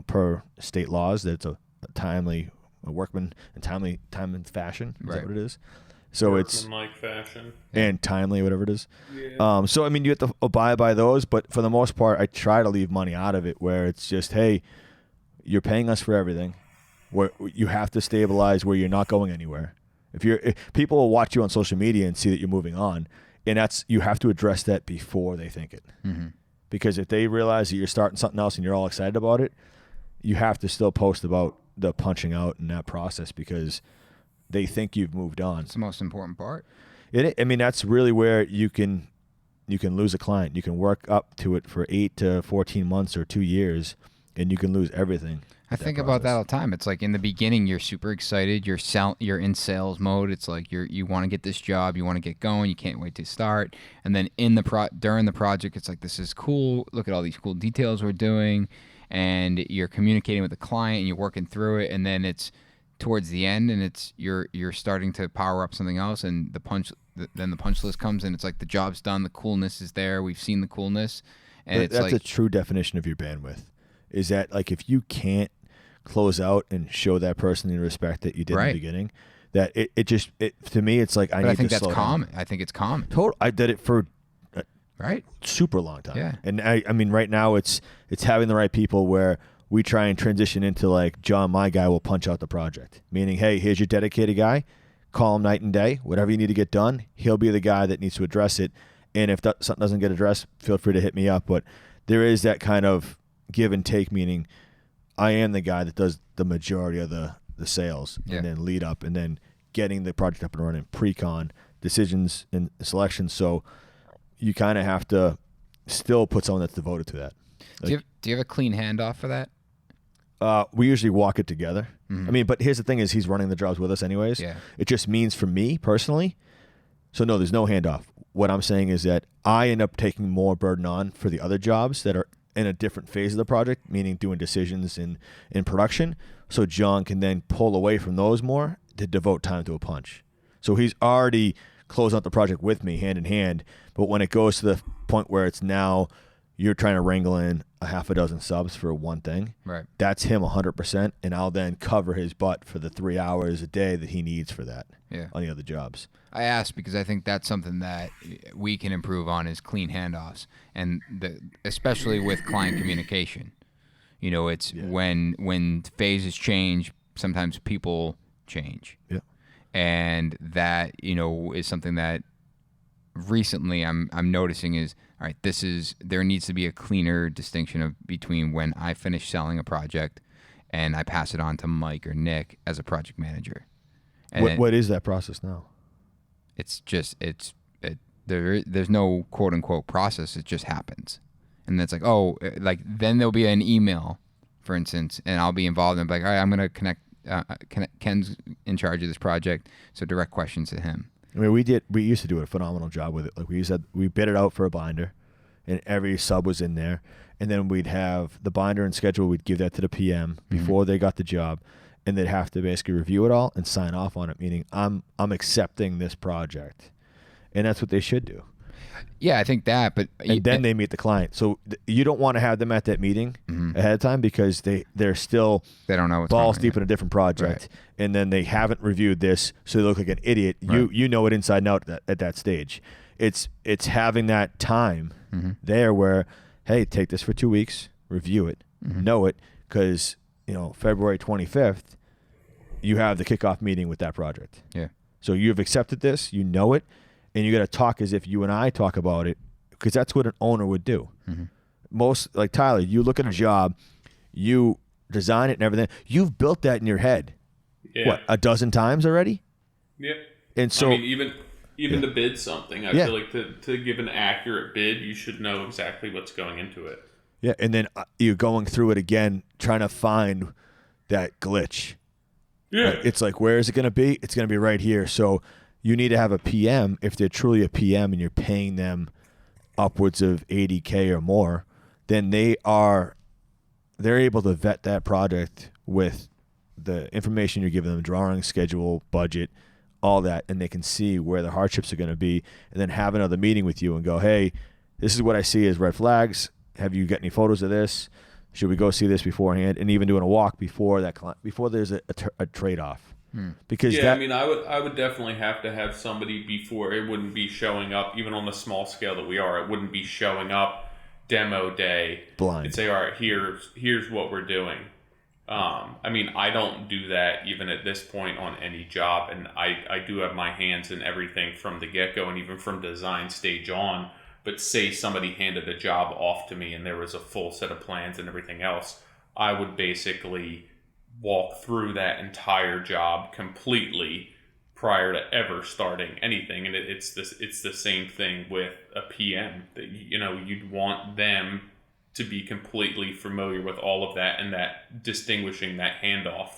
per state laws, that it's a timely workman and timely fashion. Is that what it is? So workman-like fashion and timely, whatever it is. Yeah. So I mean, you have to abide by those, but for the most part, I try to leave money out of it, where it's just, hey, you're paying us for everything. Where you have to stabilize where you're not going anywhere. If people will watch you on social media and see that you're moving on, and you have to address that before they think it. Mm-hmm. Because if they realize that you're starting something else and you're all excited about it, you have to still post about the punching out and that process, because they think you've moved on. It's the most important part. That's really where you can lose a client. You can work up to it for 8 to 14 months or 2 years, and you can lose everything. I think about that all the time. It's like, in the beginning, you're super excited. You're in sales mode. It's like you want to get this job. You want to get going. You can't wait to start. And then during the project, it's like, this is cool. Look at all these cool details we're doing. And you're communicating with the client, and you're working through it. And then it's towards the end, and it's you're starting to power up something else. And then the punch list comes, and it's like, the job's done. The coolness is there. We've seen the coolness. And that's a true definition of your bandwidth. Is that, like, if you can't close out and show that person the respect that you did in the beginning, that it just to me it's like I But need I think to that's slow common. down. I think it's common. Total. I did it for Right. super long time. Yeah. And I mean right now it's having the right people where we try and transition into like John, my guy, will punch out the project. Meaning, hey, here's your dedicated guy. Call him night and day. Whatever you need to get done, he'll be the guy that needs to address it. And if something doesn't get addressed, feel free to hit me up. But there is that kind of give and take, meaning I am the guy that does the majority of the sales and then lead up and then getting the project up and running, pre-con, decisions and selections. So you kind of have to still put someone that's devoted to that. Like, Do you have a clean handoff for that? we usually walk it together. I mean, but here's the thing is he's running the jobs with us anyways. Yeah. It just means for me personally, so no, there's no handoff. What I'm saying is that I end up taking more burden on for the other jobs that are in a different phase of the project, meaning doing decisions in production. So John can then pull away from those more to devote time to a punch. So he's already closed out the project with me hand in hand. But when it goes to the point where it's now you're trying to wrangle in a half a dozen subs for one thing, Right. that's him 100%. And I'll then cover his butt for the 3 hours a day that he needs for that on the other jobs. I asked because I think that's something that we can improve on is clean handoffs, and especially with client communication. You know, it's when phases change, sometimes people change. Yeah. And that, you know, is something that recently I'm noticing is, all right, there needs to be a cleaner distinction between when I finish selling a project and I pass it on to Mike or Nick as a project manager. And What is that process now? it's just there's no quote unquote process. It just happens, and it's like, oh, like then there'll be an email, for instance, and I'll be involved and be like, all right, I'm gonna connect. Ken's in charge of this project, so direct questions to him. I mean, we used to do a phenomenal job with it. Like we bid it out for a binder, and every sub was in there, and then we'd have the binder and schedule. We'd give that to the PM before they got the job, and they'd have to basically review it all and sign off on it. Meaning, I'm accepting this project, and that's what they should do. Yeah, I think that, but and then they meet the client. So you don't want to have them at that meeting ahead of time because they're still they don't know what's balls going on deep yet. in a different project, Right. and then they haven't reviewed this, so they look like an idiot. Right. You know it inside and out at that stage. It's having that time there where, hey, take this for 2 weeks, review it, know it, because February 25th, you have the kickoff meeting with that project. Yeah. So you've accepted this, you know it, and you got to talk as if you and I talk about it, because that's what an owner would do. Most, like Tyler, you look at a job, you design it and everything. You've built that in your head, what, a dozen times already? Yep. And so, I mean, even to bid something, I feel like to give an accurate bid, you should know exactly what's going into it. yeah, and then you're going through it again, trying to find that glitch. Yeah. Right? It's like, where is it going to be? It's going to be right here. So you need to have a PM, if they're truly a PM and you're paying them upwards of $80K or more, then they're able to vet that project with the information you're giving them, drawing, schedule, budget, all that, and they can see where the hardships are going to be, and then have another meeting with you and go, hey, this is what I see as red flags. Have you got any photos of this? Should we go see this beforehand? And even doing a walk before there's a trade-off. Because I mean, I would definitely have to have somebody before. It wouldn't be showing up, even on the small scale that we are. It wouldn't be showing up demo day blind and say, all right, here's what we're doing. I mean, I don't do that even at this point on any job, and I do have my hands in everything from the get-go and even from design stage on. But say somebody handed a job off to me and there was a full set of plans and everything else, I would basically walk through that entire job completely prior to ever starting anything. And it's the same thing with a PM, that you'd want them to be completely familiar with all of that, and that distinguishing that handoff.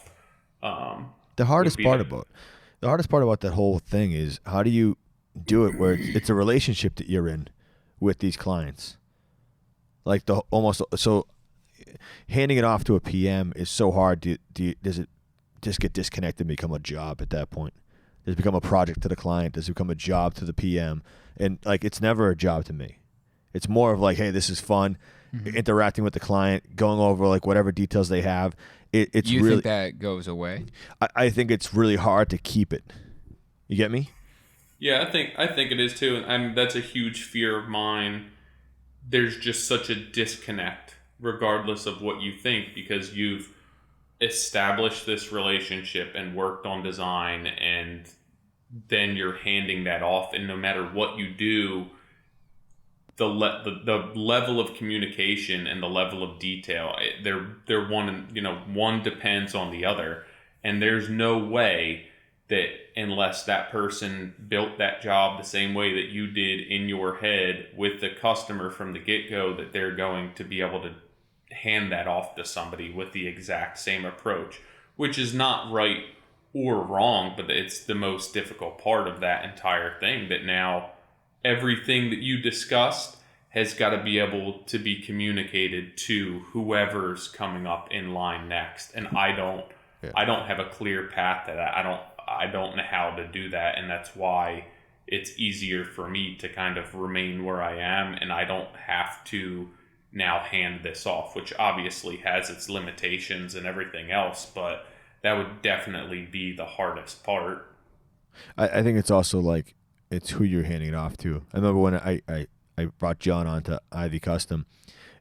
The hardest part about that whole thing is, how do you do it where it's a relationship that you're in with these clients? Like handing it off to a PM is so hard. Does it just get disconnected and become a job at that point? Does it become a project to the client? Does it become a job to the PM? And like, it's never a job to me. It's more of like, hey, this is fun, interacting with the client, going over like whatever details they have, it's you really. think that goes away? I think it's really hard to keep it. You get me? Yeah, I think it is too, and that's a huge fear of mine. There's just such a disconnect, regardless of what you think, because you've established this relationship and worked on design, and then you're handing that off, and no matter what you do, the level of communication and the level of detail, they're one, one depends on the other, and there's no way that unless that person built that job the same way that you did in your head with the customer from the get-go, that they're going to be able to hand that off to somebody with the exact same approach, which is not right or wrong, but it's the most difficult part of that entire thing, that now everything that you discussed has got to be able to be communicated to whoever's coming up in line next. And I don't have a clear path to that. I don't know how to do that, and that's why it's easier for me to kind of remain where I am, and I don't have to now hand this off, which obviously has its limitations and everything else, but that would definitely be the hardest part. I think it's also like it's who you're handing it off to. I remember when I brought John on to Ivy Custom,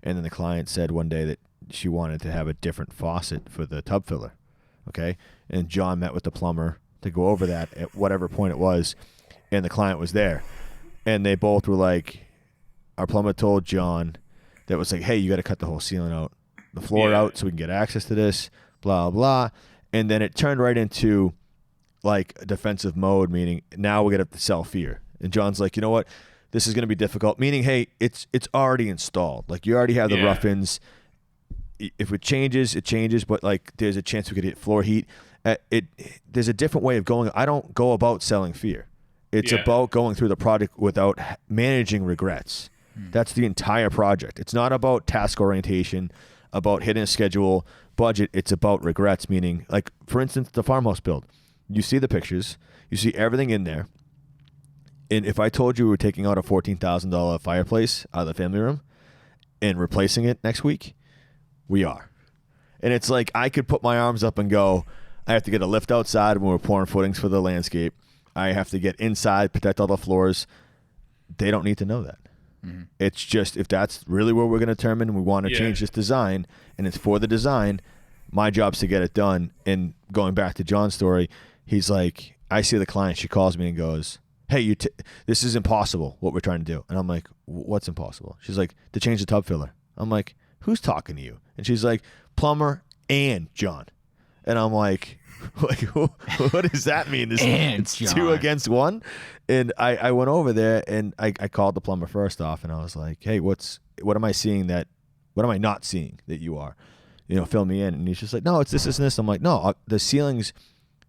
and then the client said one day that she wanted to have a different faucet for the tub filler, okay? And John met with the plumber to go over that at whatever point it was, and the client was there, and they both were like, our plumber told John that was like, hey, you got to cut the whole ceiling out, the floor out, so we can get access to this, blah blah. And then it turned right into like a defensive mode, meaning now we got to sell fear. And John's like, you know what, this is going to be difficult, meaning, hey, it's already installed, like you already have the rough-ins. If it changes, it changes, but like there's a chance we could hit floor heat. There's a different way of going. I don't go about selling fear. It's about going through the project without managing regrets. That's the entire project. It's not about task orientation, about hitting a schedule, budget. It's about regrets, meaning, like, for instance, the farmhouse build. You see the pictures. You see everything in there. And if I told you we were taking out a $14,000 fireplace out of the family room and replacing it next week, we are. And it's like I could put my arms up and go, I have to get a lift outside when we're pouring footings for the landscape. I have to get inside, protect all the floors. They don't need to know that. Mm-hmm. It's just, if that's really where we're going to determine we want to change this design, and it's for the design, my job's to get it done. And going back to John's story, he's like, I see the client, she calls me and goes, hey, this is impossible, what we're trying to do. And I'm like, what's impossible? She's like, to change the tub filler. I'm like, who's talking to you? And she's like, plumber and John. And I'm like, what does that mean? It's John. 2 against 1? And I went over there and I called the plumber first off, and I was like, hey, what am I seeing what am I not seeing that you are? Fill me in. And he's just like, no, it's this and this. I'm like, no, the ceilings,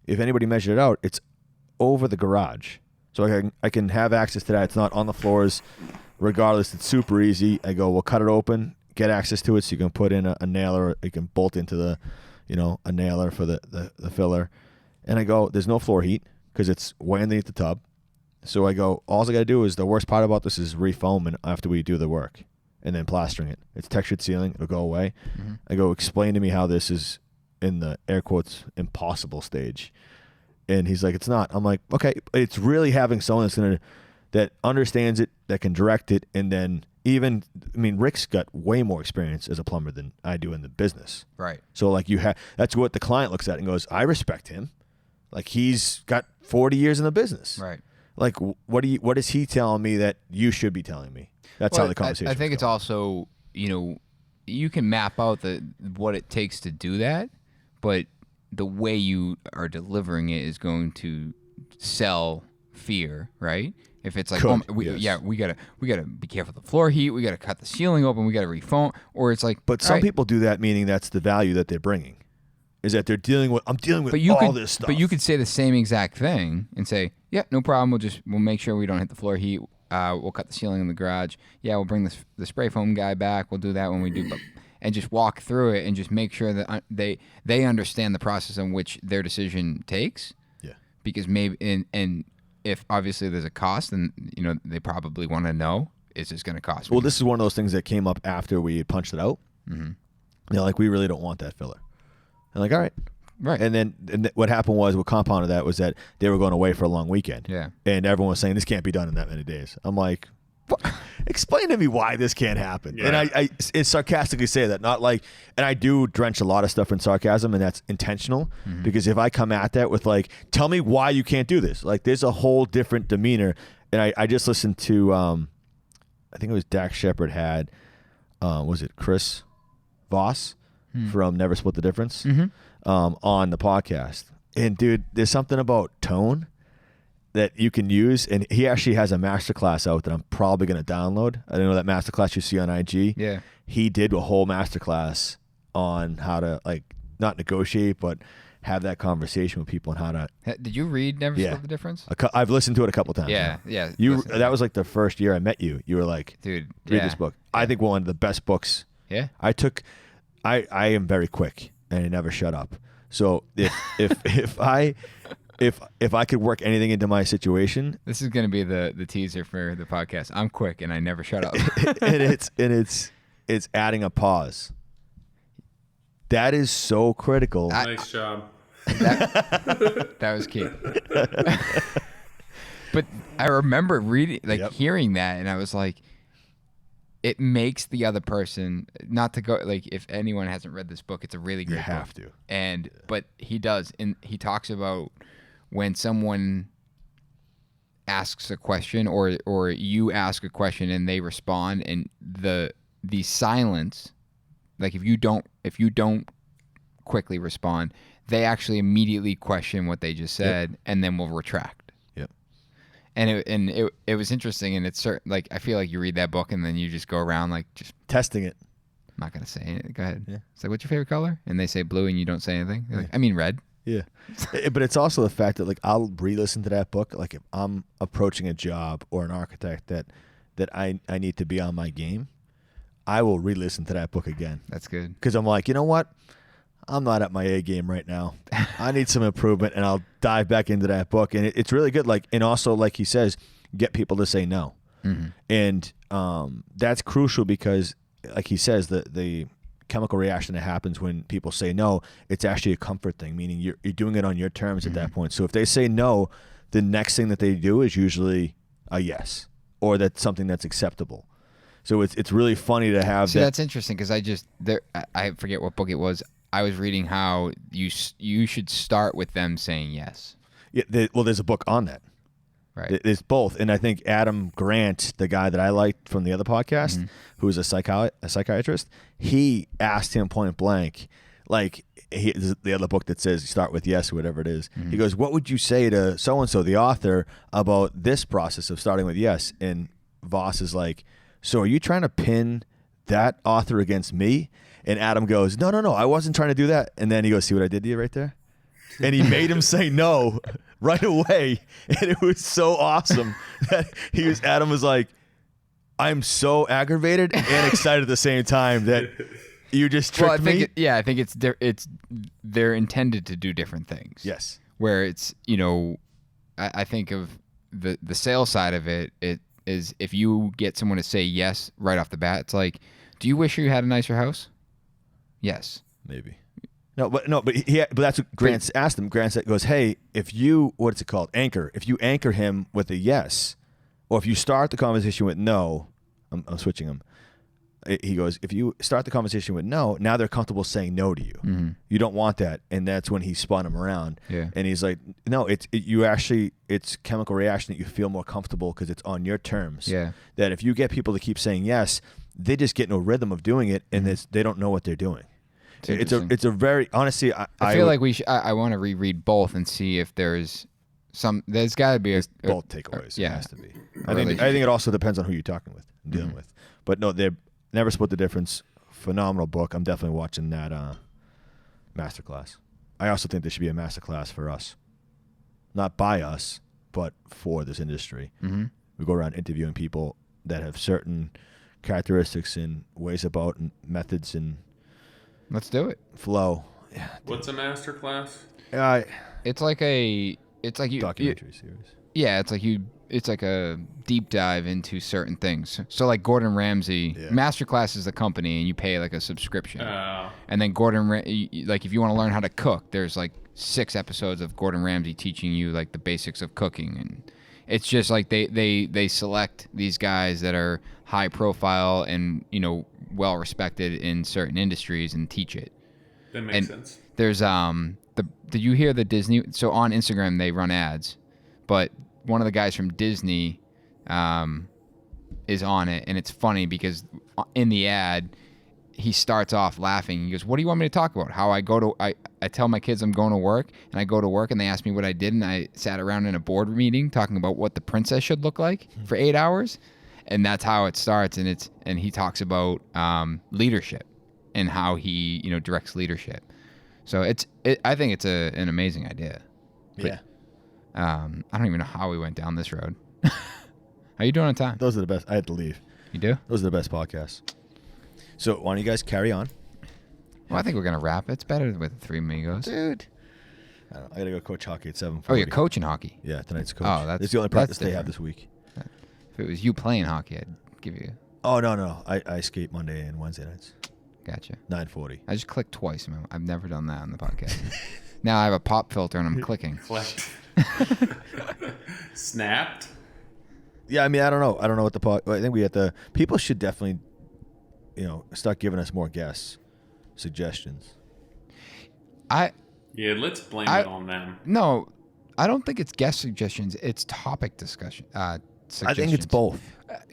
if anybody measured it out, it's over the garage. So I can have access to that. It's not on the floors. Regardless, it's super easy. I go, we'll cut it open, get access to it, so you can put in a nailer. You can bolt into the, a nailer for the filler. And I go, there's no floor heat because it's way underneath the tub. So I go, all I got to do is, the worst part about this is refoaming after we do the work and then plastering it. It's textured ceiling. It'll go away. Mm-hmm. I go, explain to me how this is in the air quotes impossible stage. And he's like, it's not. I'm like, okay, it's really having someone that understands it, that can direct it, and then Rick's got way more experience as a plumber than I do in the business. Right. So like that's what the client looks at and goes, I respect him. Like, he's got 40 years in the business. Right. Like, what is he telling me that you should be telling me? That's how the conversation. I think it's also, you can map out what it takes to do that, but the way you are delivering it is going to sell fear, right? If it's like, we gotta be careful of the floor heat, we gotta cut the ceiling open, we gotta refoam, or it's like. But some people do that, meaning that's the value that they're bringing, is that they're dealing with. I'm dealing with this stuff. But you could say the same exact thing and say, yeah, no problem. We'll make sure we don't hit the floor heat. We'll cut the ceiling in the garage. Yeah, we'll bring the spray foam guy back. We'll do that when we do. And just walk through it and just make sure that they understand the process in which their decision takes. Yeah. Because maybe and if obviously there's a cost, then they probably want to know, is this going to cost me? Well, this is one of those things that came up after we punched it out. Mm-hmm. They're like, we really don't want that filler. I'm like, all right. Right. And then what happened was, what compounded that was that they were going away for a long weekend. Yeah. And everyone was saying, this can't be done in that many days. I'm like, what? Explain to me why this can't happen. Yeah. And I sarcastically say that, not like, and I do drench a lot of stuff in sarcasm, and that's intentional, because if I come at that with like, tell me why you can't do this, like there's a whole different demeanor. And I just listened to, I think it was Dax Shepard had, was it Chris Voss from Never Split the Difference on the podcast. And dude, there's something about tone that you can use, and he actually has a masterclass out that I'm probably going to download. I know that masterclass you see on IG. Yeah. He did a whole masterclass on how to like not negotiate, but have that conversation with people and how to. Did you read Never Split the Difference? I've listened to it a couple times. Yeah, now. yeah. You that was like the first year I met you. You were like, dude, read this book. I think one of the best books. Yeah. I am very quick and I never shut up. So if I could work anything into my situation, this is going to be the teaser for the podcast. I'm quick and I never shut up. and it's adding a pause. That is so critical. Nice job. That was key. But I remember reading, hearing that, and I was like, it makes the other person, not to go, like, if anyone hasn't read this book, it's a really great book. You have to. And, but he does, and he talks about when someone asks a question or you ask a question and they respond, and the silence, like if you don't quickly respond, they actually immediately question what they just said and then will retract. And it was interesting, and it's certain, like I feel like you read that book and then you just go around like just testing it. I'm not gonna say it. Go ahead. Yeah. It's like, what's your favorite color? And they say blue, and you don't say anything. They're like, I mean red. Yeah. But it's also the fact that like I'll re-listen to that book. Like if I'm approaching a job or an architect that I need to be on my game, I will re-listen to that book again. That's good. Because I'm like, you know what? I'm not at my A game right now. I need some improvement, and I'll dive back into that book. And it's really good. Like, and also, like he says, get people to say no. And that's crucial because, like he says, the chemical reaction that happens when people say no, it's actually a comfort thing, meaning you're doing it on your terms at that point. So if they say no, the next thing that they do is usually a yes, or that's something that's acceptable. So it's really funny to have that. That's interesting because I forget what book it was. I was reading how you should start with them saying yes. Yeah, well, there's a book on that. Right. There's both, and I think Adam Grant, the guy that I liked from the other podcast, who is a psychiatrist, he asked him point blank, like the other book that says start with yes or whatever it is. He goes, "What would you say to so and so, the author, about this process of starting with yes?" And Voss is like, "So are you trying to pin that author against me?" And Adam goes, no, I wasn't trying to do that. And then he goes, see what I did to you right there? And he made him say no right away. And it was so awesome that Adam was like, I'm so aggravated and excited at the same time that you just tricked me. I think they're intended to do different things. Yes. Where it's, I think of the sales side of it is if you get someone to say yes right off the bat, it's like, do you wish you had a nicer house? Yes. Maybe. But that's what Grant asked him. Grant goes, hey, if you anchor him with a yes, or if you start the conversation with no, I'm switching him. He goes, if you start the conversation with no, now they're comfortable saying no to you. You don't want that. And that's when he spun him around. Yeah. And he's like, no, it's chemical reaction that you feel more comfortable because it's on your terms. Yeah. That if you get people to keep saying yes, they just get no rhythm of doing it, and they don't know what they're doing. It's a very, honestly, I feel like I want to reread both and see if there's got to be both takeaways. Yeah. It has to be. I think it also depends on who you're talking with and dealing with. But no, they Never Split the Difference. Phenomenal book. I'm definitely watching that masterclass. I also think there should be a masterclass for us, not by us, but for this industry. We go around interviewing people that have certain characteristics and ways about and methods and let's do it. Flow. Yeah. What's a master class? It's like you documentary series. Yeah, it's like it's like a deep dive into certain things. So like Gordon Ramsay, Masterclass is the company, and you pay like a subscription. And then like if you want to learn how to cook, there's like 6 episodes of Gordon Ramsay teaching you like the basics of cooking, and it's just like they select these guys that are high profile and well respected in certain industries and teach it. That makes sense. There's did you hear the Disney? So on Instagram they run ads, but one of the guys from Disney is on it, and it's funny because in the ad he starts off laughing. He goes, "What do you want me to talk about? How I tell my kids I'm going to work, and I go to work and they ask me what I did, and I sat around in a board meeting talking about what the princess should look like for 8 hours." And that's how it starts, and he talks about leadership and how he directs leadership. So I think it's an amazing idea. Yeah. I don't even know how we went down this road. How you doing on time? Those are the best. I had to leave. You do? Those are the best podcasts. So why don't you guys carry on? Well, I think we're gonna wrap. It's better with 3 amigos, dude. I gotta go coach hockey at 7:40. Oh, you're coaching hockey? Yeah, tonight's coach. Oh, that's the only practice they have this week. If it was you playing hockey, I'd give you. Oh no, I skate Monday and Wednesday nights. Gotcha. 9:40. I just clicked twice, man. I've never done that on the podcast. Now I have a pop filter and I'm clicking. Clicked. Snapped. Yeah, I mean, I don't know. I don't know what I think we have to. People should definitely, start giving us more guest suggestions. Yeah, let's blame it on them. No, I don't think it's guest suggestions. It's topic discussion. I think it's both.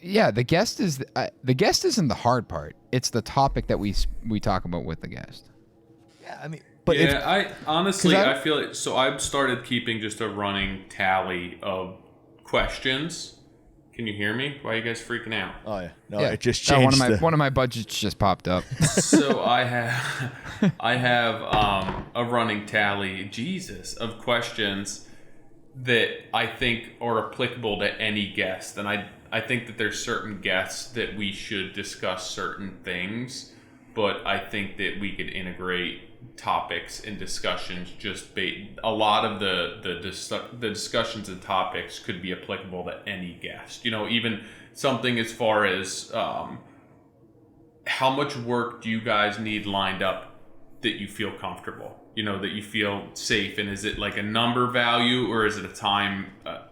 Yeah, the guest isn't the hard part. It's the topic that we talk about with the guest. Yeah, I mean, but I honestly I feel like so I've started keeping just a running tally of questions. Can you hear me? Why are you guys freaking out? Oh yeah, no, it just changed. One of my budgets just popped up. So I have a running tally, of questions that I think are applicable to any guest, and I think that there's certain guests that we should discuss certain things, but I think that we could integrate topics and discussions. A lot of the discussions and topics could be applicable to any guest. Even something as far as how much work do you guys need lined up that you feel comfortable? That you feel safe, and is it like a number value, or is it a time?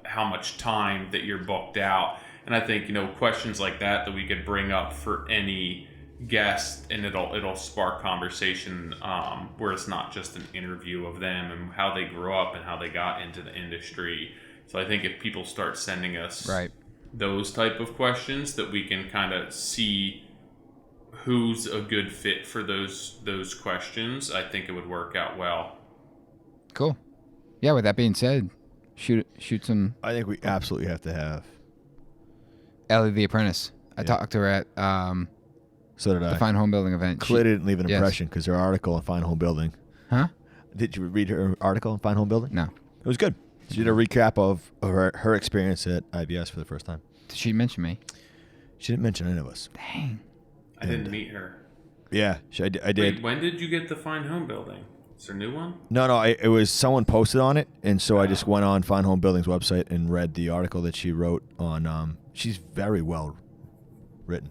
How much time that you're booked out? And I think questions like that we could bring up for any guest, and it'll spark conversation where it's not just an interview of them and how they grew up and how they got into the industry. So I think if people start sending us those type of questions, that we can kind of see who's a good fit for those questions, I think it would work out well. Cool. Yeah, with that being said, shoot some. I think we absolutely have to have Ellie the apprentice. I talked to her at so did the Fine Home Building event. Clay didn't leave an impression because her article on Fine Home Building. Huh? Did you read her article on Fine Home Building? No. It was good. She did a recap of her experience at IBS for the first time. Did she mention me? She didn't mention any of us. Dang. I didn't meet her. Yeah, I did. Wait, when did you get the Fine Home Building? Is there a new one? No, it was someone posted on it, and so I just went on Fine Home Building's website and read the article that she wrote on. She's very well written.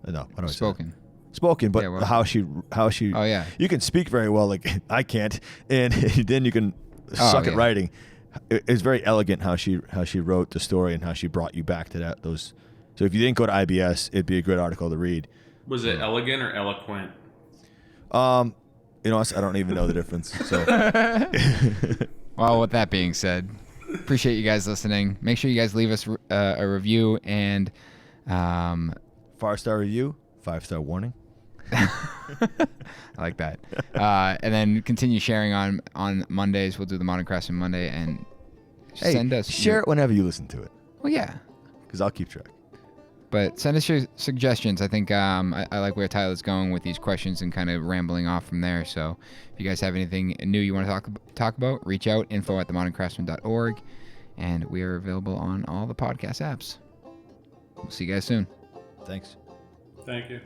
No, I don't spoken. Spoken, but how she. Oh yeah. You can speak very well, like I can't, and then you can suck at writing. It's very elegant how she wrote the story and how she brought you back to those. So if you didn't go to IBS, it'd be a good article to read. Was it elegant or eloquent? I don't even know the difference. So. Well, with that being said, appreciate you guys listening. Make sure you guys leave us a review and 5-star review, 5-star warning. I like that. And then continue sharing on Mondays. We'll do the Modern Craftsman Monday, and send us share it whenever you listen to it. Well, yeah, because I'll keep track. But send us your suggestions. I think I like where Tyler's going with these questions and kind of rambling off from there. So if you guys have anything new you want to talk about, reach out, info@themoderncraftsman.org. And we are available on all the podcast apps. We'll see you guys soon. Thanks. Thank you.